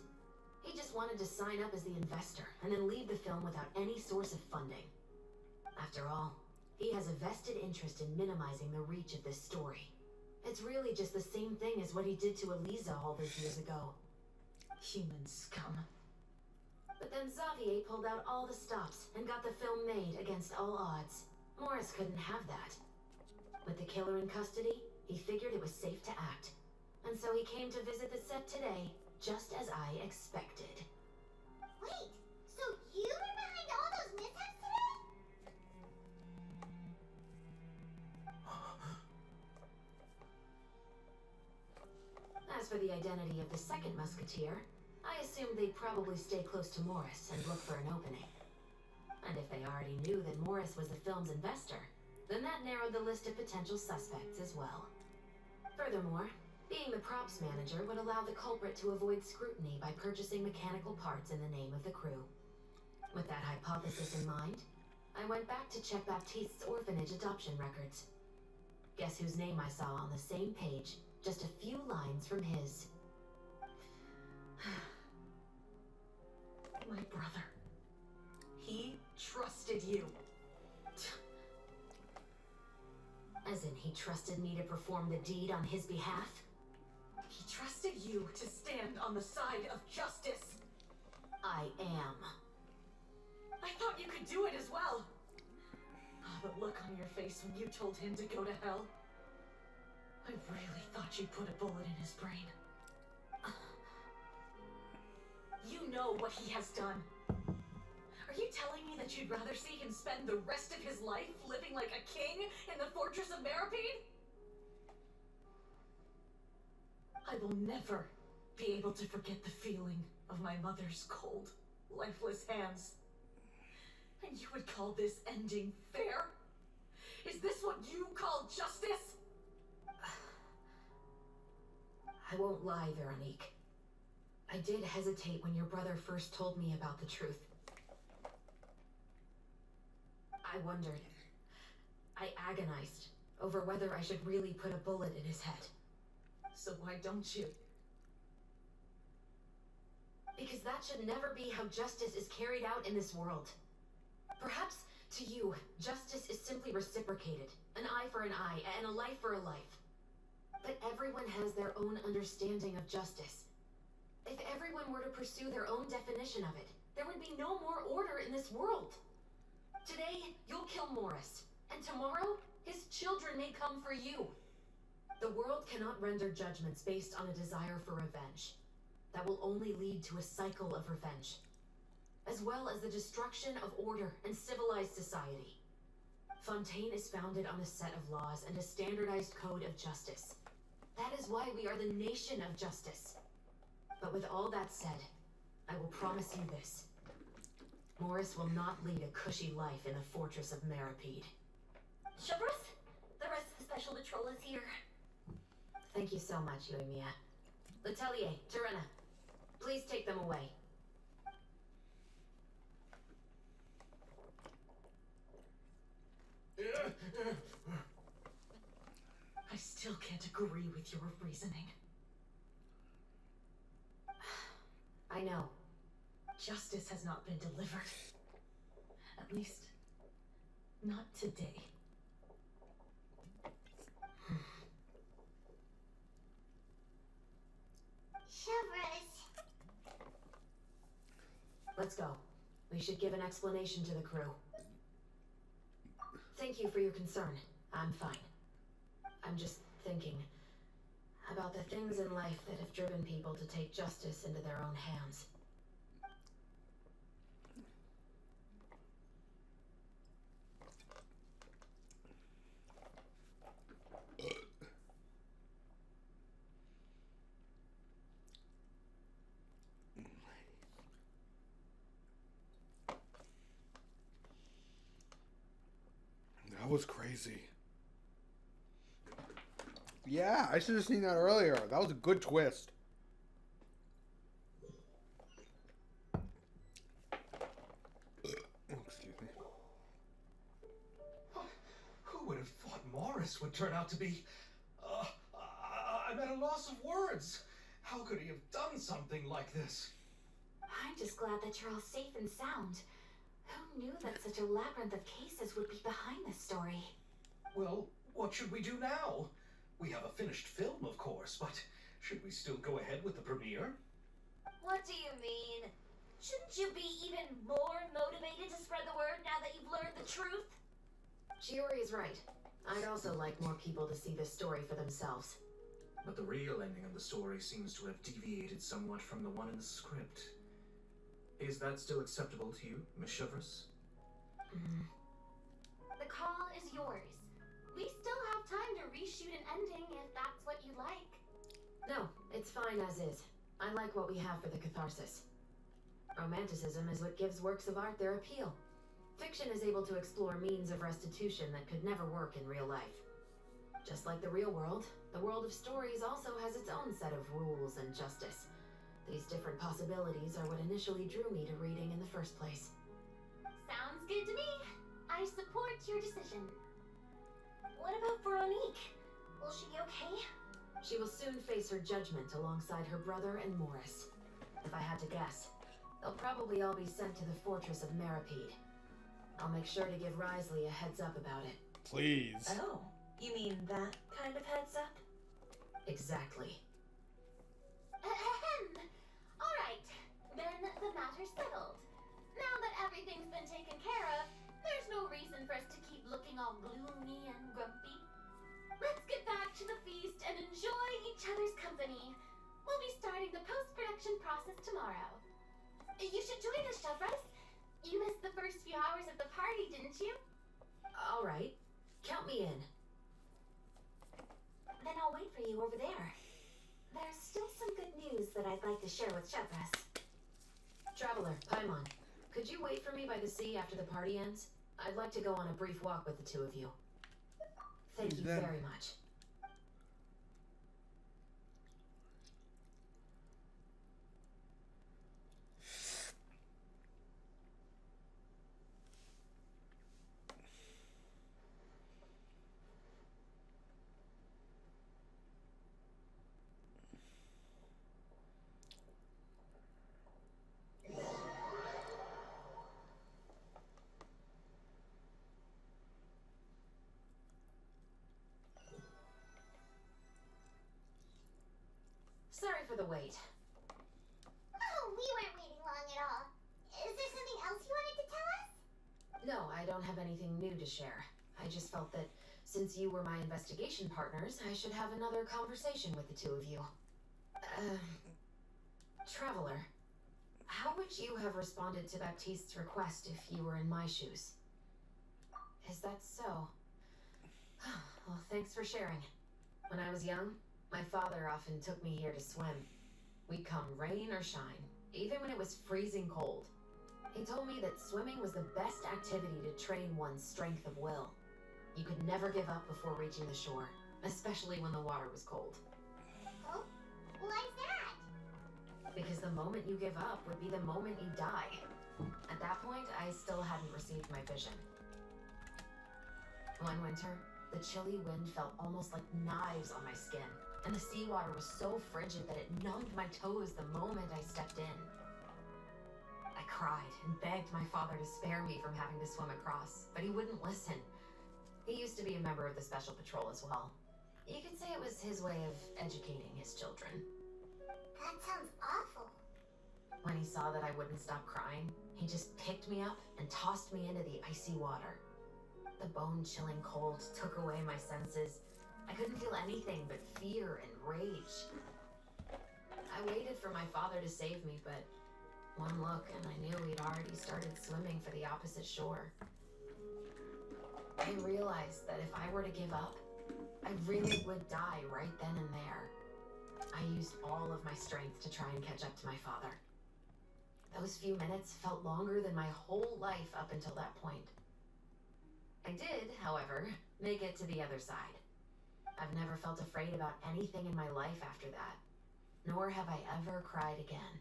He just wanted to sign up as the investor and then leave the film without any source of funding. After all, he has a vested interest in minimizing the reach of this story. It's really just the same thing as what he did to Elisa all those years ago. Human scum. But then Xavier pulled out all the stops and got the film made against all odds. Morris couldn't have that. With the killer in custody, he figured it was safe to act. And so he came to visit the set today, just as I expected. Wait, so you were behind all those mishaps today? As for the identity of the second musketeer, I assumed they'd probably stay close to Morris and look for an opening. And if they already knew that Morris was the film's investor, then that narrowed the list of potential suspects as well. Furthermore, being the props manager would allow the culprit to avoid scrutiny by purchasing mechanical parts in the name of the crew. With that hypothesis in mind, I went back to check Baptiste's orphanage adoption records. Guess whose name I saw on the same page, just a few lines from his. My brother. He trusted you. As in, he trusted me to perform the deed on his behalf? He trusted you to stand on the side of justice. I am. I thought you could do it as well. Oh, the look on your face when you told him to go to hell. I really thought you put a bullet in his brain. You know what he has done. Are you telling me that you'd rather see him spend the rest of his life living like a king in the fortress of Maripede? I will never be able to forget the feeling of my mother's cold, lifeless hands. And you would call this ending fair? Is this what you call justice? I won't lie, Veronique. I did hesitate when your brother first told me about the truth. I wondered. I agonized over whether I should really put a bullet in his head. So why don't you? Because that should never be how justice is carried out in this world. Perhaps, to you, justice is simply reciprocated. An eye for an eye, and a life for a life. But everyone has their own understanding of justice. If everyone were to pursue their own definition of it, there would be no more order in this world. Today, you'll kill Morris, and tomorrow, his children may come for you. The world cannot render judgments based on a desire for revenge. That will only lead to a cycle of revenge, as well as the destruction of order and civilized society. Fontaine is founded on a set of laws and a standardized code of justice. That is why we are the nation of justice. But with all that said, I will promise you this. Morris will not lead a cushy life in the fortress of Maripede. Chevros, the rest of the special patrol is here. Thank you so much, Yoimiya. Letelier, Terena, please take them away. I still can't agree with your reasoning. I know. Justice has not been delivered. At least, not today. Chevros. Let's go. We should give an explanation to the crew. Thank you for your concern. I'm fine. I'm just thinking about the things in life that have driven people to take justice into their own hands. That was crazy. Yeah, I should have seen that earlier. That was a good twist. Excuse me. Who would have thought Morris would turn out to be... I'm at a loss of words. How could he have done something like this? I'm just glad that you're all safe and sound. Who knew that such a labyrinth of cases would be behind this story? Well, what should we do now? We have a finished film, of course, but should we still go ahead with the premiere? What do you mean? Shouldn't you be even more motivated to spread the word now that you've learned the truth? Chiori is right. I'd also like more people to see this story for themselves. But the real ending of the story seems to have deviated somewhat from the one in the script. Is that still acceptable to you, Miss Chevros? The call is yours. We still have time to reshoot an ending if that's what you like. No, it's fine as is. I like what we have for the catharsis. Romanticism is what gives works of art their appeal. Fiction is able to explore means of restitution that could never work in real life. Just like the real world, the world of stories also has its own set of rules and justice. These different possibilities are what initially drew me to reading in the first place. Sounds good to me. I support your decision. What about Veronique? Will she be okay? She will soon face her judgment alongside her brother and Morris. If I had to guess, they'll probably all be sent to the fortress of Maripede. I'll make sure to give Risley a heads up about it. Please. Oh, you mean that kind of heads up? Exactly. Ahem. All right, then the matter's settled. Now that everything's been taken care of, there's no reason for us to keep looking all gloomy and grumpy. Let's get back to the feast and enjoy each other's company. We'll be starting the post-production process tomorrow. You should join us, Chevros. You missed the first few hours of the party, didn't you? All right. Count me in. Then I'll wait for you over there. There's still some good news that I'd like to share with Chevres. Traveler, Paimon, could you wait for me by the sea after the party ends? I'd like to go on a brief walk with the two of you. Thank you very much. Sorry for the wait. Oh, we weren't waiting long at all. Is there something else you wanted to tell us? No, I don't have anything new to share. I just felt that since you were my investigation partners, I should have another conversation with the two of you. Traveler, how would you have responded to Baptiste's request if you were in my shoes? Is that so? Well, thanks for sharing. When I was young, my father often took me here to swim. We'd come rain or shine, even when it was freezing cold. He told me that swimming was the best activity to train one's strength of will. You could never give up before reaching the shore, especially when the water was cold. Oh, why's that? Because the moment you give up would be the moment you die. At that point, I still hadn't received my vision. One winter, the chilly wind felt almost like knives on my skin, and the seawater was so frigid that it numbed my toes the moment I stepped in. I cried and begged my father to spare me from having to swim across, but he wouldn't listen. He used to be a member of the Special Patrol as well. You could say it was his way of educating his children. That sounds awful. When he saw that I wouldn't stop crying, he just picked me up and tossed me into the icy water. The bone-chilling cold took away my senses. I couldn't feel anything but fear and rage. I waited for my father to save me, but one look and I knew he'd already started swimming for the opposite shore. I realized that if I were to give up, I really would die right then and there. I used all of my strength to try and catch up to my father. Those few minutes felt longer than my whole life up until that point. I did, however, make it to the other side. I've never felt afraid about anything in my life after that, nor have I ever cried again.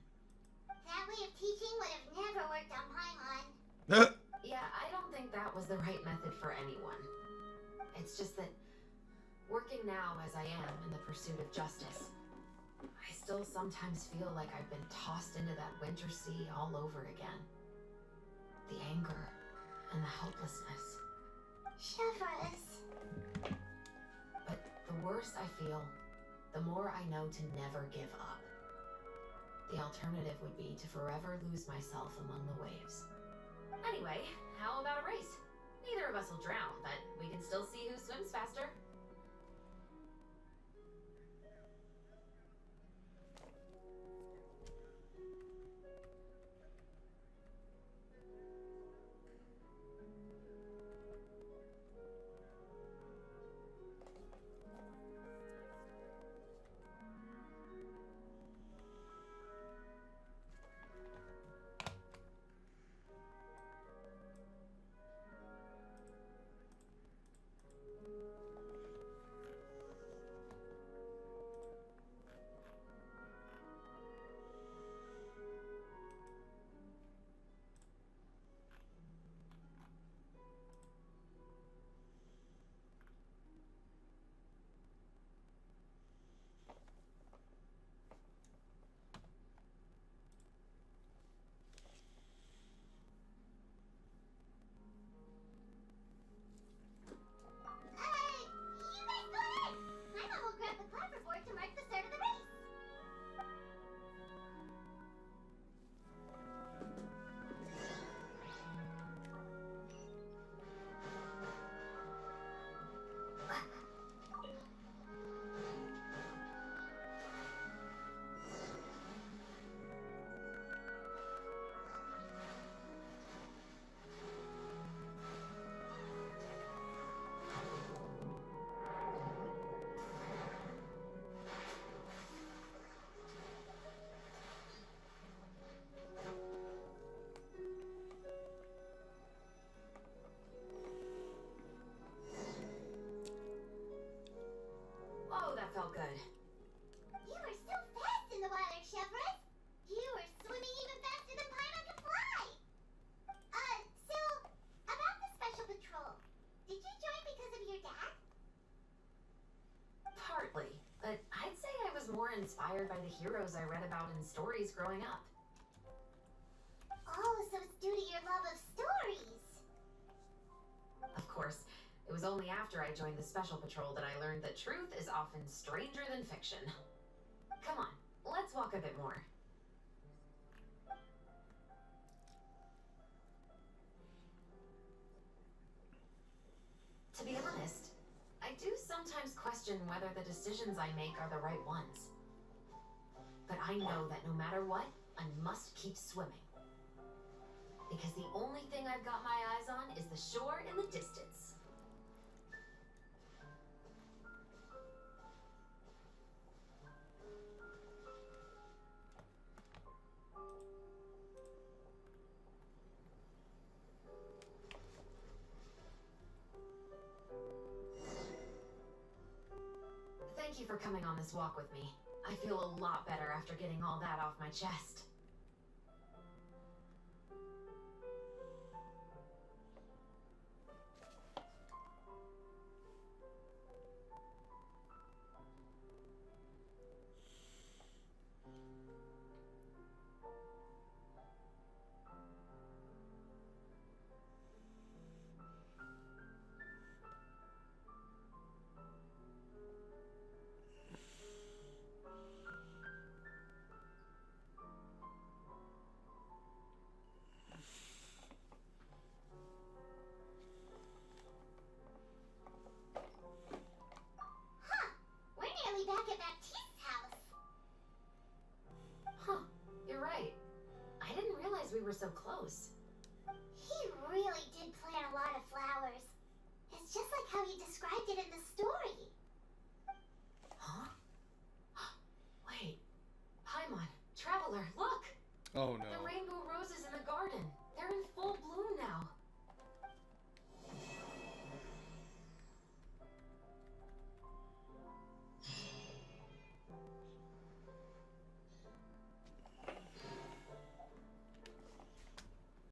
That way of teaching would have never worked on Paimon. Yeah, I don't think that was the right method for anyone. It's just that, working now as I am in the pursuit of justice, I still sometimes feel like I've been tossed into that winter sea all over again. The anger and the helplessness. Chevres. But the worse I feel, the more I know to never give up. The alternative would be to forever lose myself among the waves. Anyway, how about a race? Neither of us will drown, but we can still see who swims faster. Oh, that felt good. You were so fast in the water, Chevron. You were swimming even faster than Paimon could fly. So, about the Special Patrol. Did you join because of your dad? Partly, but I'd say I was more inspired by the heroes I read about in stories growing up. Oh, so it's due to your love of stories. Of course, it was only after I joined the Special Patrol that I learned that truth is often stranger than fiction. Come on, let's walk a bit more. To be honest, I do sometimes question whether the decisions I make are the right ones. But I know that no matter what, I must keep swimming. Because the only thing I've got my eyes on is the shore in the distance. Thank you for coming on this walk with me. I feel a lot better after getting all that off my chest. We're nearly back at Baptiste's house. Huh, you're right. I didn't realize we were so close. He really did plant a lot of flowers. It's just like how he described it in the story. Huh? Wait. Paimon, Traveler, look! Oh no. The